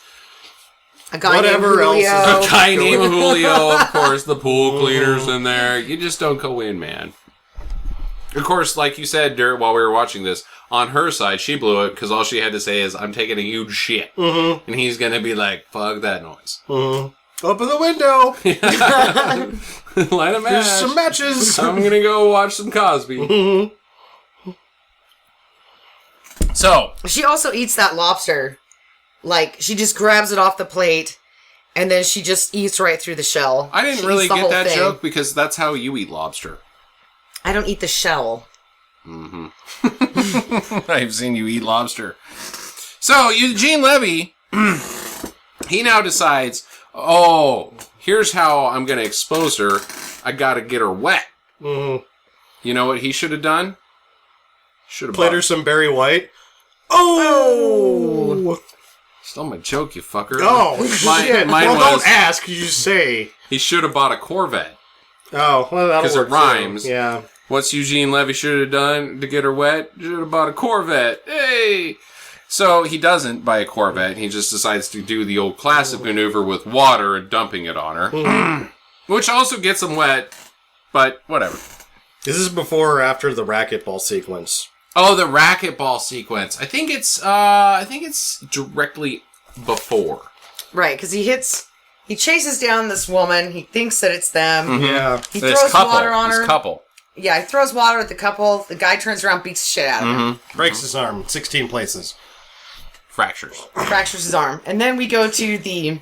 A guy whatever named else. Julio. A guy named Julio, of course, the pool cleaner's in there. You just don't go in, man. Of course, like you said while we were watching this, on her side, she blew it because all she had to say is, I'm taking a huge shit. Mm-hmm. And he's going to be like, fuck that noise. Mm-hmm. Open the window. Light a match. There's some matches. I'm going to go watch some Cosby. Mm-hmm. So. She also eats that lobster. Like, she just grabs it off the plate, and then she just eats right through the shell. I didn't She really eats the get whole that thing. joke because that's how you eat lobster. I don't eat the shell. Mm-hmm. I've seen you eat lobster. So, Eugene Levy, he now decides, here's how I'm going to expose her. I got to get her wet. Mm-hmm. You know what he should have done? Should have played her some Barry White. Oh! Stole my joke, you fucker. Oh, shit. Mine well, was, don't ask, you just say. He should have bought a Corvette. Oh, well, that'll because work it rhymes. too. Yeah. What's Eugene Levy should have done to get her wet? Should have bought a Corvette. Hey! So he doesn't buy a Corvette. He just decides to do the old classic maneuver with water and dumping it on her. Which also gets him wet, but whatever. This is before or after the racquetball sequence? Oh, the racquetball sequence. I think it's directly before. Right, because he chases down this woman. He thinks that it's them. Mm-hmm. Yeah. He throws water on her. This couple. Yeah, he throws water at the couple. The guy turns around, beats the shit out of him. Breaks his arm 16 places. Fractures. Fractures his arm. And then we go to the...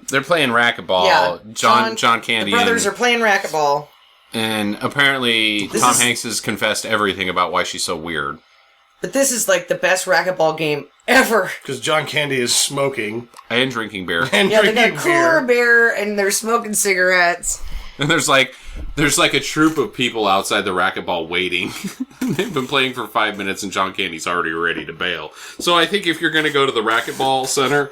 They're playing racquetball. Yeah, John Candy. The brothers are playing racquetball. And apparently Tom Hanks has confessed everything about why she's so weird. But this is like the best racquetball game ever. Because John Candy is smoking. And drinking beer. And Yeah, they drinking got cooler beer and they're smoking cigarettes. And there's like a troop of people outside the racquetball waiting. They've been playing for 5 minutes and John Candy's already ready to bail. So I think if you're going to go to the racquetball center,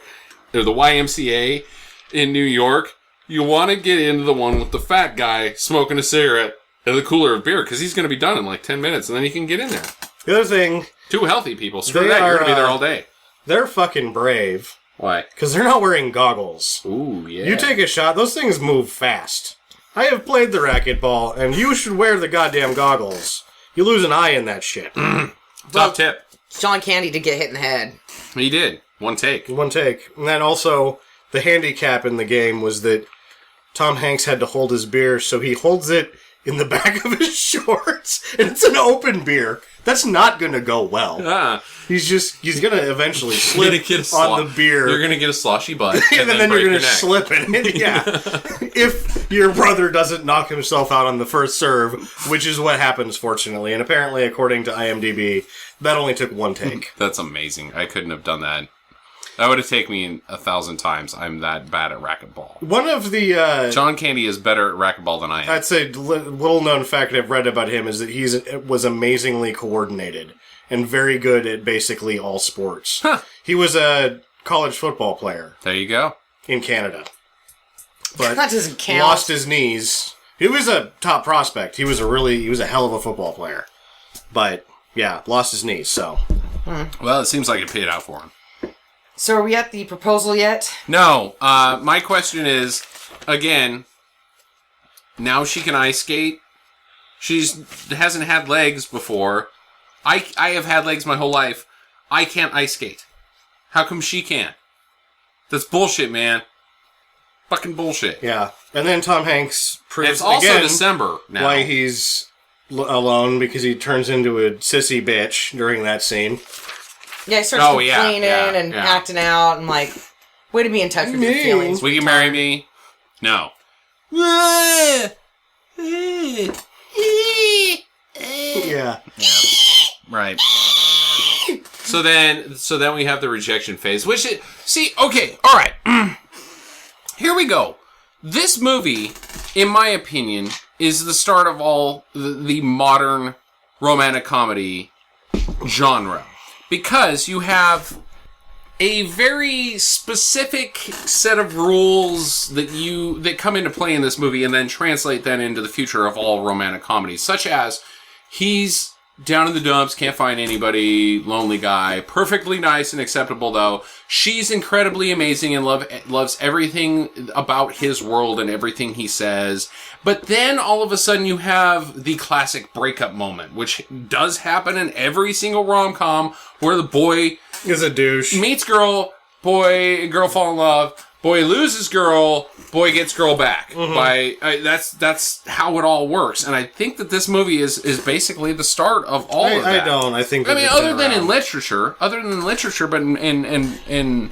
or the YMCA in New York, you want to get into the one with the fat guy smoking a cigarette and the cooler of beer, because he's going to be done in like 10 minutes, and then you can get in there. The other thing... Two healthy people. Screw that, you're going to be there all day. They're fucking brave. Why? Because they're not wearing goggles. Ooh, yeah. You take a shot, those things move fast. I have played the racquetball, and you should wear the goddamn goggles. You lose an eye in that shit. Top tip. John Candy did get hit in the head. He did. One take. One take. And then also, the handicap in the game was that Tom Hanks had to hold his beer, so he holds it in the back of his shorts, and it's an open beer. That's not going to go well. He's going to eventually slip on the beer. You're going to get a sloshy butt. and then you're going to slip it. Yeah. If your brother doesn't knock himself out on the first serve, which is what happens, fortunately. And apparently, according to IMDb, that only took one take. That's amazing. I couldn't have done that. That would have taken me 1,000 times. I'm that bad at racquetball. One of the... John Candy is better at racquetball than I am. I'd say little known fact I've read about him is that he was amazingly coordinated and very good at basically all sports. Huh. He was a college football player. There you go. In Canada. But that doesn't count. Lost his knees. He was a top prospect. He was a hell of a football player. But, yeah, lost his knees, so... Well, it seems like it paid out for him. So are we at the proposal yet? No. My question is, again, now she can ice skate. She hasn't had legs before. I have had legs my whole life. I can't ice skate. How come she can? That's bullshit, man. Fucking bullshit. Yeah. And then Tom Hanks And proves it's also again December now. why he's alone, because he turns into a sissy bitch during that scene. Yeah, he starts complaining and acting out and like, way to be in touch with your feelings. Will you marry me? No. Yeah. Right. So then we have the rejection phase, which is, see, okay, all right. Here we go. This movie, in my opinion, is the start of all the modern romantic comedy genre, because you have a very specific set of rules that come into play in this movie and then translate then into the future of all romantic comedies, such as he's down in the dumps, can't find anybody, lonely guy, perfectly nice and acceptable though. She's incredibly amazing and loves everything about his world and everything he says. But then all of a sudden you have the classic breakup moment, which does happen in every single rom-com, where the boy Is a douche. meets girl, girl fall in love, boy loses girl, boy gets girl back. That's how it all works. And I think that this movie is basically the start of all of that. I don't. I think. I mean, other than in literature, but in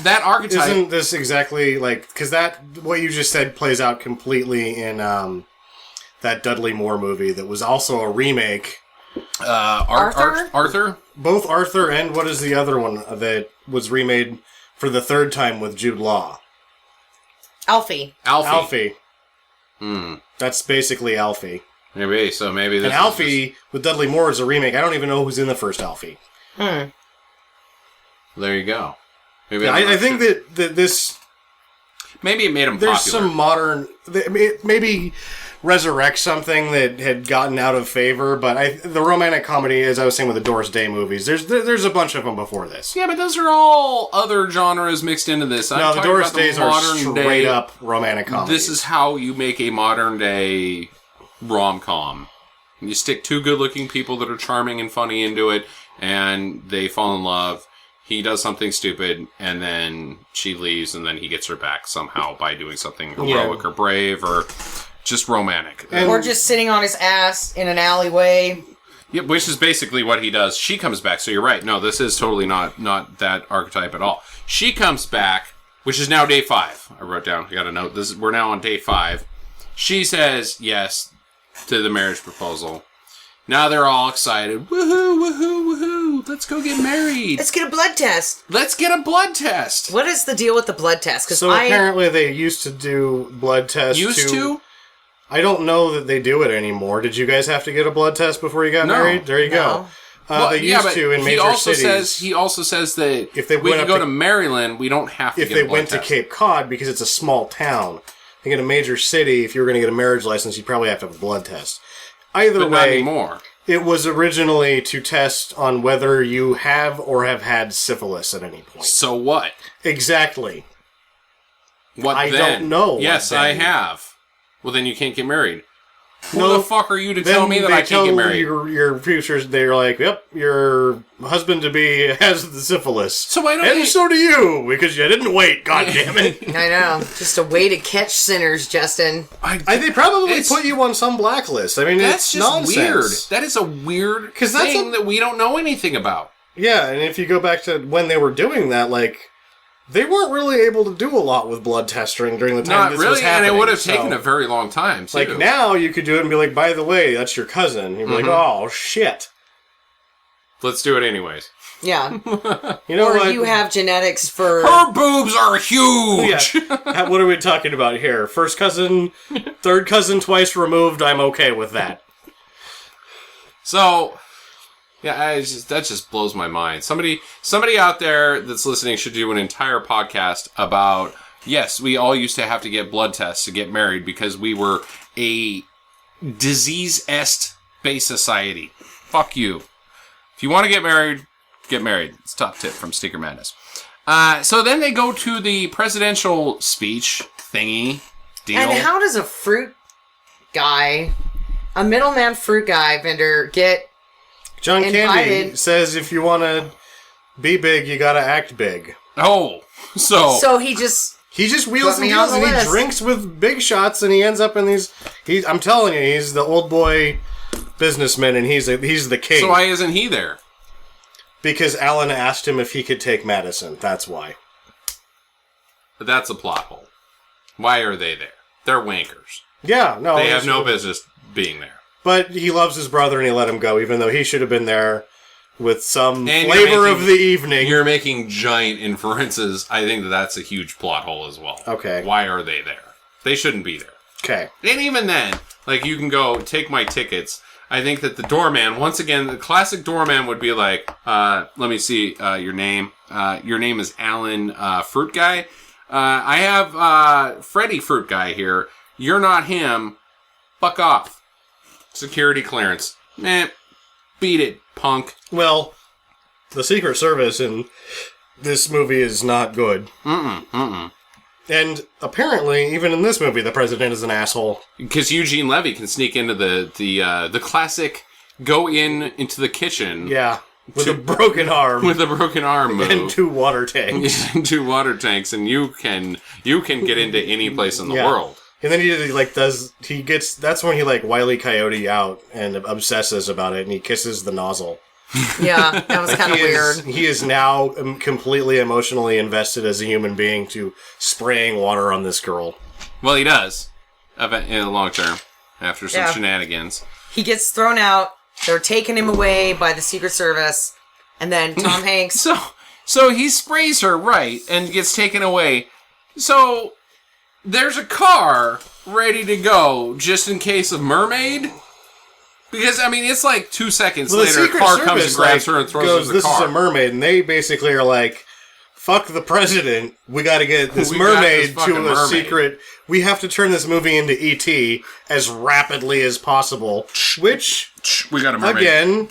that archetype. Isn't this exactly like, because that what you just said plays out completely in that Dudley Moore movie that was also a remake. Arthur? Arthur? Both Arthur and what is the other one that was remade for the third time with Jude Law? Alfie. Alfie. That's basically Alfie. Maybe this. And is Alfie with Dudley Moore is a remake. I don't even know who's in the first Alfie. There you go. Maybe Yeah, I think that this. maybe it made him There's popular. some modern. It maybe resurrect something that had gotten out of favor, but the romantic comedy, as I was saying with the Doris Day movies, there's a bunch of them before this. Yeah, but those are all other genres mixed into this. I'm No, the talking Doris about the Days are modern straight day- up romantic comedy. This is how you make a modern day rom-com. You stick two good-looking people that are charming and funny into it, and they fall in love. He does something stupid, and then she leaves, and then he gets her back somehow by doing something heroic or brave or just romantic. Or just sitting on his ass in an alleyway. Yeah, which is basically what he does. She comes back, so you're right. No, this is totally not that archetype at all. She comes back, which is now day 5. I wrote down, I got a note. We're now on day 5. She says yes to the marriage proposal. Now they're all excited. Woohoo, woohoo, woohoo. Let's go get married. Let's get a blood test. Let's get a blood test. What is the deal with the blood test? So apparently they used to do blood tests. Used to? I don't know that they do it anymore. Did you guys have to get a blood test before you got No. married? There you go. They used to in major cities. He also says that If they we went can up go to- to Maryland, we don't have to If get they a blood went test. to Cape Cod, because it's a small town, I think in a major city, if you were going to get a marriage license, you probably have to have a blood test. Either But not way, anymore. it was originally to test on whether you have or have had syphilis at any point. So what? Exactly. What I then? don't know Yes, what I then. have. Well, then you can't get married. Who No, the fuck are you to Then tell me that they I can't tell get married? Your futures, they're like, yep, your husband-to-be has the syphilis. So why don't And they- so do you, because you didn't wait, goddammit. I know. Just a way to catch sinners, Justin. They probably It's- put you on some blacklist. I mean, That's it's just nonsense. weird. That is a weird 'Cause that's thing a- that we don't know anything about. Yeah, and if you go back to when they were doing that, like, they weren't really able to do a lot with blood testing during the time Not this really, was happening. and it would have so, taken a very long time, too. Like, now you could do it and be like, by the way, that's your cousin. You'd be like, oh, shit. Let's do it anyways. Yeah. You know Or what? you have genetics for... Her boobs are huge! Yeah. What are we talking about here? First cousin, third cousin twice removed, I'm okay with that. So, yeah, that just blows my mind. Somebody out there that's listening should do an entire podcast about, yes, we all used to have to get blood tests to get married because we were a disease-est-based society. Fuck you. If you want to get married, get married. It's a top tip from Stinker Madness. So then they go to the presidential speech thingy deal. And how does a fruit guy a middleman fruit guy vendor get John Candy invited. says if you want to be big, you got to act big. Oh, so he just wheels Put and me on deals the and he list. drinks with big shots and he ends up in these... I'm telling you, he's the old boy businessman and he's the king. So why isn't he there? Because Alan asked him if he could take Madison. That's why. But that's a plot hole. Why are they there? They're wankers. Yeah, no. They have no business being there. But he loves his brother and he let him go, even though he should have been there with some And flavor of the evening. You're making giant inferences. I think that's a huge plot hole as well. Okay. Why are they there? They shouldn't be there. Okay. And even then, like, you can go take my tickets. I think that the doorman, once again, the classic doorman would be like, let me see your name. Your name is Alan Fruit Guy. I have Freddy Fruit Guy here. You're not him. Fuck off. Security clearance. Beat it, punk. Well, the Secret Service in this movie is not good. And apparently, even in this movie, the president is an asshole. Because Eugene Levy can sneak into the classic go into the kitchen. Yeah. With a broken arm. With a broken arm move. And 2 water tanks. And 2 water tanks, and you can get into any place in the Yeah. world. And then that's when he Wile E. Coyote out and obsesses about it and he kisses the nozzle. yeah, that was kind of weird. He is now completely emotionally invested as a human being to spraying water on this girl. Well, he does. In the long term. After some shenanigans. He gets thrown out. They're taking him away by the Secret Service. And then Tom Hanks... So he sprays her, right, and gets taken away. So... there's a car ready to go just in case of mermaid? Because, I mean, it's like 2 seconds later, a car comes and grabs her and throws her in the this car. is a mermaid, and they basically are like, fuck the president, we gotta get this mermaid to a secret... We have to turn this movie into E.T. as rapidly as possible. Which, we got a mermaid. Again,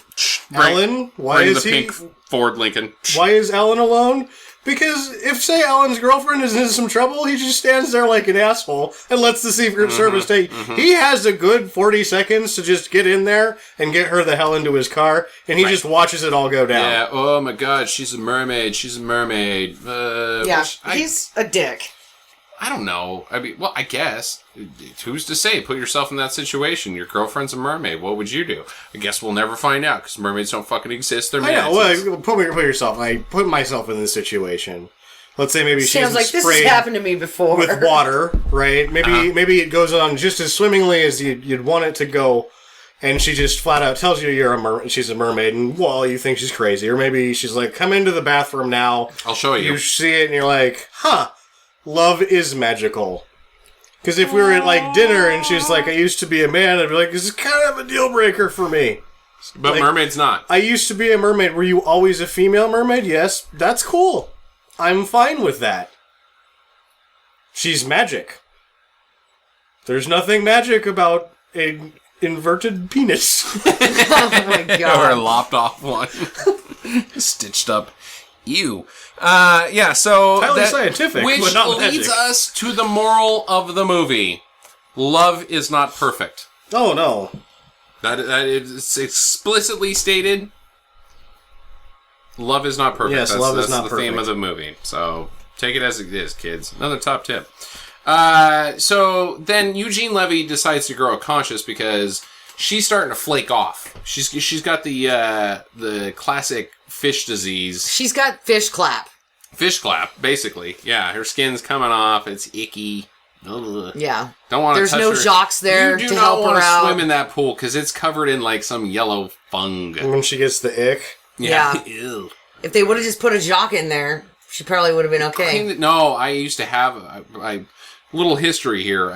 Alan, why is the pink Ford Lincoln. Why is Alan alone? Because if, say, Alan's girlfriend is in some trouble, he just stands there like an asshole and lets the Secret Service take... He has a good 40 seconds to just get in there and get her the hell into his car, and he just watches it all go down. Yeah, oh my god, she's a mermaid, he's a dick. I don't know. I mean, well, I guess. Who's to say? Put yourself in that situation. Your girlfriend's a mermaid. What would you do? I guess we'll never find out, because mermaids don't fucking exist. They're manatees. Well, put yourself. I put myself in this situation. Let's say maybe Sounds she's like this has happened to me before. with water, right? Maybe it goes on just as swimmingly as you'd want it to go, and she just flat out tells you she's a mermaid, and well, you think she's crazy, or maybe she's like, "Come into the bathroom now." I'll show you. You see it, and you're like, "Huh, love is magical." Because if we were at dinner and she's like, "I used to be a man," I'd be like, "This is kind of a deal breaker for me." But mermaid's not. I used to be a mermaid. Were you always a female mermaid? Yes. That's cool. I'm fine with that. She's magic. There's nothing magic about an inverted penis. Oh my Or a god. lopped off one. Stitched up. Ew. Yeah, so... Highly scientific, which but not magic. leads us to the moral of the movie. Love is not perfect. Oh, no. That is explicitly stated. Love is not perfect. Yes, love is not the theme perfect. of the movie. So take it as it is, kids. Another top tip. So then Eugene Levy decides to grow a conscience because she's starting to flake off. She's got the classic fish disease. She's got fish clap. Fish clap, basically. Yeah, her skin's coming off. It's icky. Ugh. Yeah. Don't want to touch her. There's no jocks there You do to not help want her to out. swim in that pool because it's covered in like some yellow fung. When she gets the ick. Yeah. Ew. If they would have just put a jock in there, she probably would have been okay. No, I used to have a little history here.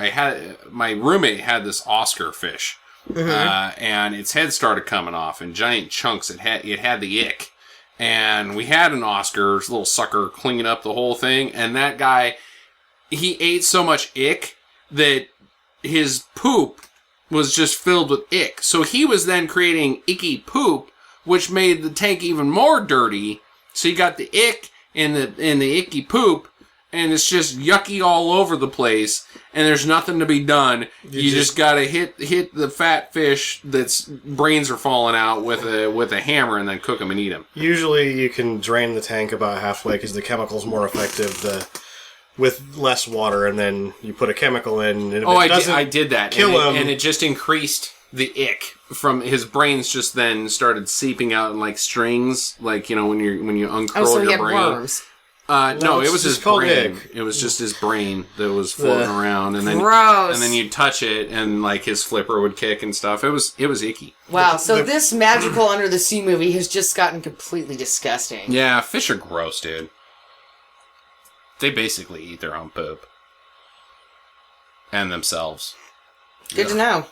My roommate had this Oscar fish, and its head started coming off in giant chunks. It had the ick, and we had an Oscar little sucker cleaning up the whole thing. And that guy, he ate so much ick that his poop was just filled with ick. So he was then creating icky poop, which made the tank even more dirty. So you got the ick and the icky poop, and it's just yucky all over the place, and there's nothing to be done. You just gotta hit the fat fish that's brains are falling out with a hammer, and then cook them and eat them. Usually, you can drain the tank about halfway because the chemical's more effective with less water, and then you put a chemical in. And if I did that. And it just increased the ick from his brains. Just then started seeping out in like strings, like when you uncurl so your he had brain. worms. No, it was his brain. Ick. It was just his brain that was floating around, and then Gross. and then you'd touch it, and like his flipper would kick and stuff. It was icky. Wow, so this magical under the sea movie has just gotten completely disgusting. Yeah, fish are gross, dude. They basically eat their own poop and themselves. Good to know.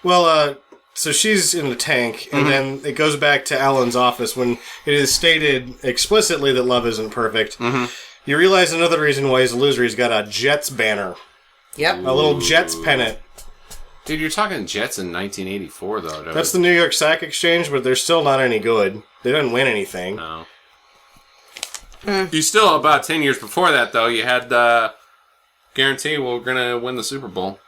Well, so she's in the tank, and then it goes back to Alan's office when it is stated explicitly that love isn't perfect. You realize another reason why he's a loser. He's got a Jets banner. Yep. A little Jets pennant. Dude, you're talking Jets in 1984, though. Dude. That's the New York Stock Exchange, but they're still not any good. They didn't win anything. No. You still, about 10 years before that, though, you had guarantee we're going to win the Super Bowl.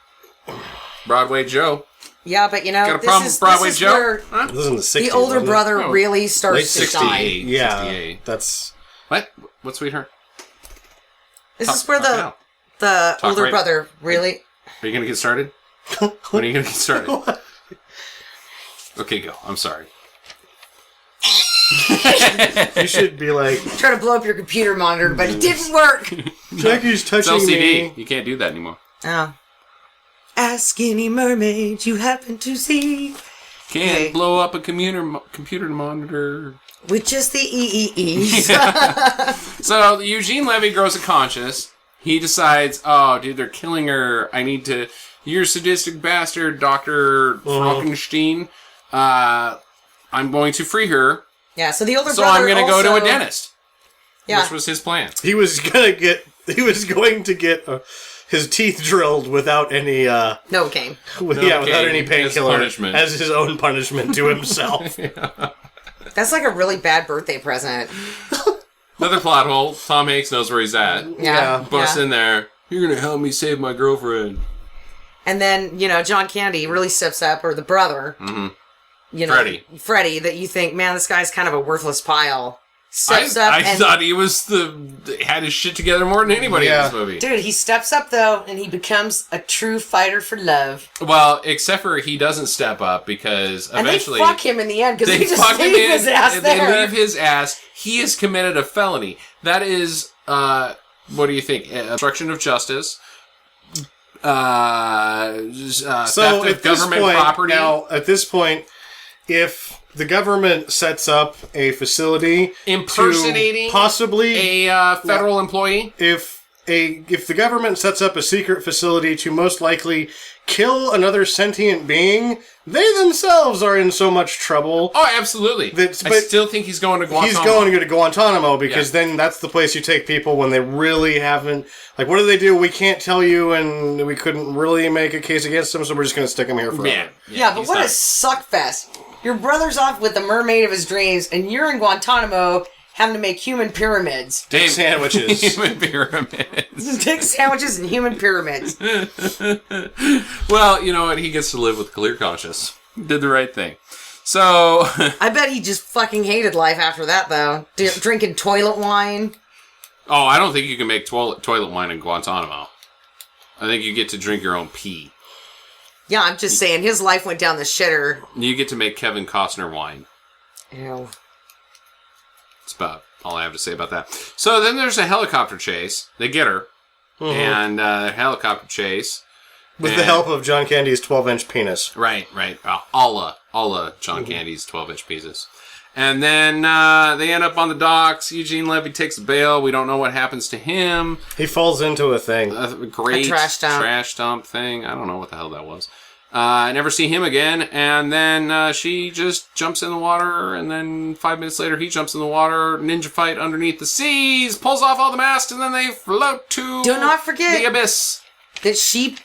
Broadway Joe. Yeah, but Got a problem with Broadway Joe? where Huh? This is in the 60s. the older wasn't it? brother No. really Late starts to shine. 68. Yeah, 68. that's... What? What, sweetheart? This Talk- is where talk it out. the Talk older right- brother really... Are you going to get started? When are you going to get started? Okay, go. I'm sorry. You should be like, Try to blow up your computer monitor, but it didn't work. Jackie's It's touching LCD. me. You can't do that anymore. Oh. Ask any mermaid you happen to see. Can't Okay. blow up a computer monitor. With just the EEEs. So Eugene Levy grows a conscience. He decides, oh, dude, they're killing her. I need to... You're a sadistic bastard, Dr. Frankenstein. I'm going to free her. Yeah, so the older So brother I'm going to go to a also- dentist. Yeah. Which was his plan. He was going to get his teeth drilled without any, Novocaine. without Okay, any as painkiller punishment. as his own punishment to himself. That's like a really bad birthday present. Another plot hole. Tom Hanks knows where he's at. Yeah. Busts yeah. in there. You're going to help me save my girlfriend. And then, John Candy really steps up, or the brother. Mm-hmm. Freddie, that you think, man, this guy's kind of a worthless pile. Steps up I and... thought he was had his shit together more than anybody in this movie. Dude, he steps up, though, and he becomes a true fighter for love. Well, except for he doesn't step up because And eventually... they fuck him in the end, because They they just fuck him leave in, his ass and there. they leave his ass. He has committed a felony. That is, what do you think? Obstruction of justice. So Theft at of government this point, property. now, at this point, if the government sets up a facility Impersonating to possibly a federal employee. if the government sets up a secret facility to most likely kill another sentient being, they themselves are in so much trouble. Oh, absolutely. I but still think he's going to Guantanamo. He's going to go to Guantanamo because Yeah. then that's the place you take people when they really haven't... Like, what do they do? We can't tell you, and we couldn't really make a case against them, so we're just going to stick them here forever. Yeah, but he's what not- a suckfest. Your brother's off with the mermaid of his dreams, and you're in Guantanamo having to make human pyramids. Dave, Sandwiches. Human pyramids. Dick sandwiches and human pyramids. Well, you know what? He gets to live with clear conscience. Did the right thing. So, I bet he just fucking hated life after that, though. Drinking toilet wine. oh, I don't think you can make toilet wine in Guantanamo. I think you get to drink your own pee. Yeah, I'm just saying, his life went down the shitter. You get to make Kevin Costner wine. Ew. That's about all I have to say about that. So then there's a helicopter chase. They get her. And helicopter chase. With the help of John Candy's 12-inch penis. Right. A la John Candy's 12-inch pieces. And then they end up on the docks. Eugene Levy takes bail. We don't know what happens to him. He falls into a thing. A great A trash dump. trash dump thing. I don't know what the hell that was. I never see him again. And then she just jumps in the water. And then 5 minutes later, he jumps in the water. Ninja fight underneath the seas. Pulls off all the mast. And then they float to Do not forget the abyss. that she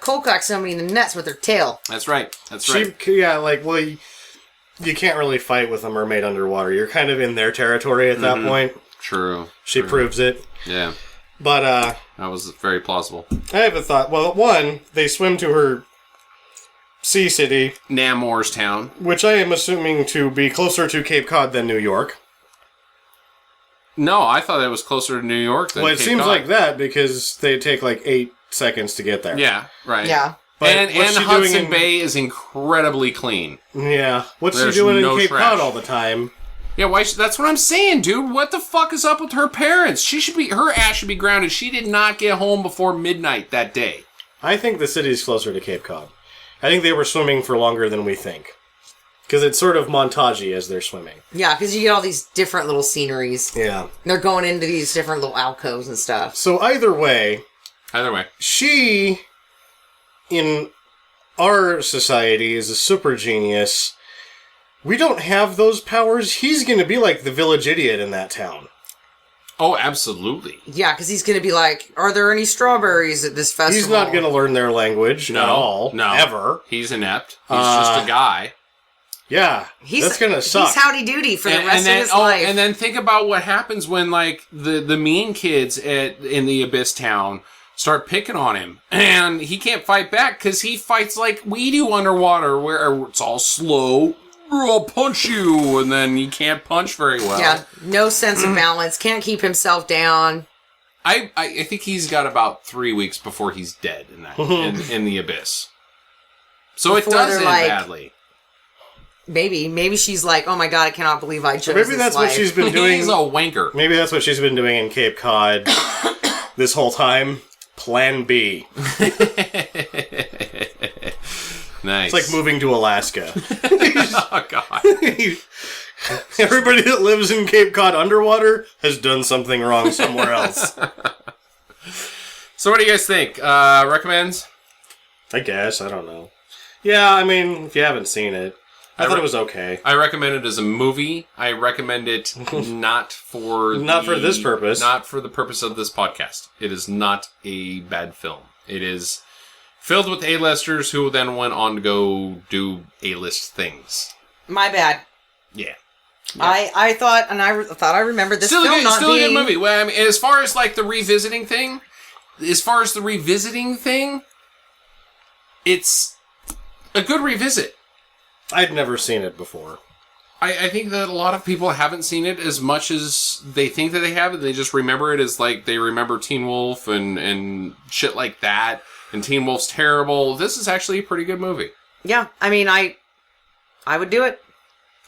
cold-cocked somebody in the nuts with her tail. That's right. That's right. You can't really fight with a mermaid underwater. You're kind of in their territory at that point. True. She proves it. Yeah. But, that was very plausible. I have a thought. Well, one, they swim to her sea city, Namor's town. which I am assuming to be closer to Cape Cod than New York. No, I thought it was closer to New York than Well, it Cape seems Cod. like that because they take like 8 seconds to get there. Yeah, right. Yeah. But And what's she Hudson doing in- Bay is incredibly clean. Yeah. What's There's she doing no in Cape trash. Cod all the time? Yeah, why? That's what I'm saying, dude. What the fuck is up with her parents? Her ass should be grounded. She did not get home before midnight that day. I think the city's closer to Cape Cod. I think they were swimming for longer than we think. Because it's sort of montagey as they're swimming. Yeah, because you get all these different little sceneries. Yeah. They're going into these different little alcoves and stuff. So either way, she, in our society, is a super genius. We don't have those powers. He's going to be like the village idiot in that town. Oh, absolutely. Yeah, because he's going to be like, are there any strawberries at this festival? He's not going to learn their language at all. No. Ever. He's inept. He's just a guy. Yeah. That's going to suck. He's howdy doody for the rest of his life. And then think about what happens when, like, the mean kids in the Abyss Town start picking on him. And he can't fight back because he fights like we do underwater, where it's all slow. I'll punch you, and then he can't punch very well. Yeah, no sense of balance. Can't keep himself down. I think he's got about 3 weeks before he's dead in that in the Abyss. So Before it does they're end like- badly. Maybe she's like, oh my god, I cannot believe I chose Maybe this that's life. what she's been doing. He's a wanker. Maybe that's what she's been doing in Cape Cod this whole time. Plan B. Nice. It's like moving to Alaska. Oh god. Everybody that lives in Cape Cod underwater has done something wrong somewhere else. So what do you guys think? Recommends? I guess. I don't know. Yeah, I mean, if you haven't seen it, I thought it was okay. I recommend it as a movie. I recommend it not for this purpose. Not for the purpose of this podcast. It is not a bad film. It is filled with A-listers who then went on to go do A-list things. My bad. Yeah. I thought, and I thought I remembered this Still, film not still being... a good movie. Well, I mean, as far as like the revisiting thing, it's a good revisit. I'd never seen it before. I think that a lot of people haven't seen it as much as they think that they have, and they just remember it as like they remember Teen Wolf and shit like that, and Teen Wolf's terrible. This is actually a pretty good movie. Yeah, I mean, I would do it.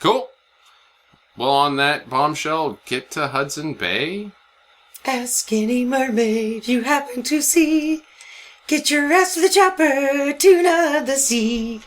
Cool. Well, on that bombshell, get to Hudson Bay. Ask any mermaid you happen to see. Get your ass to the chopper, tuna the sea.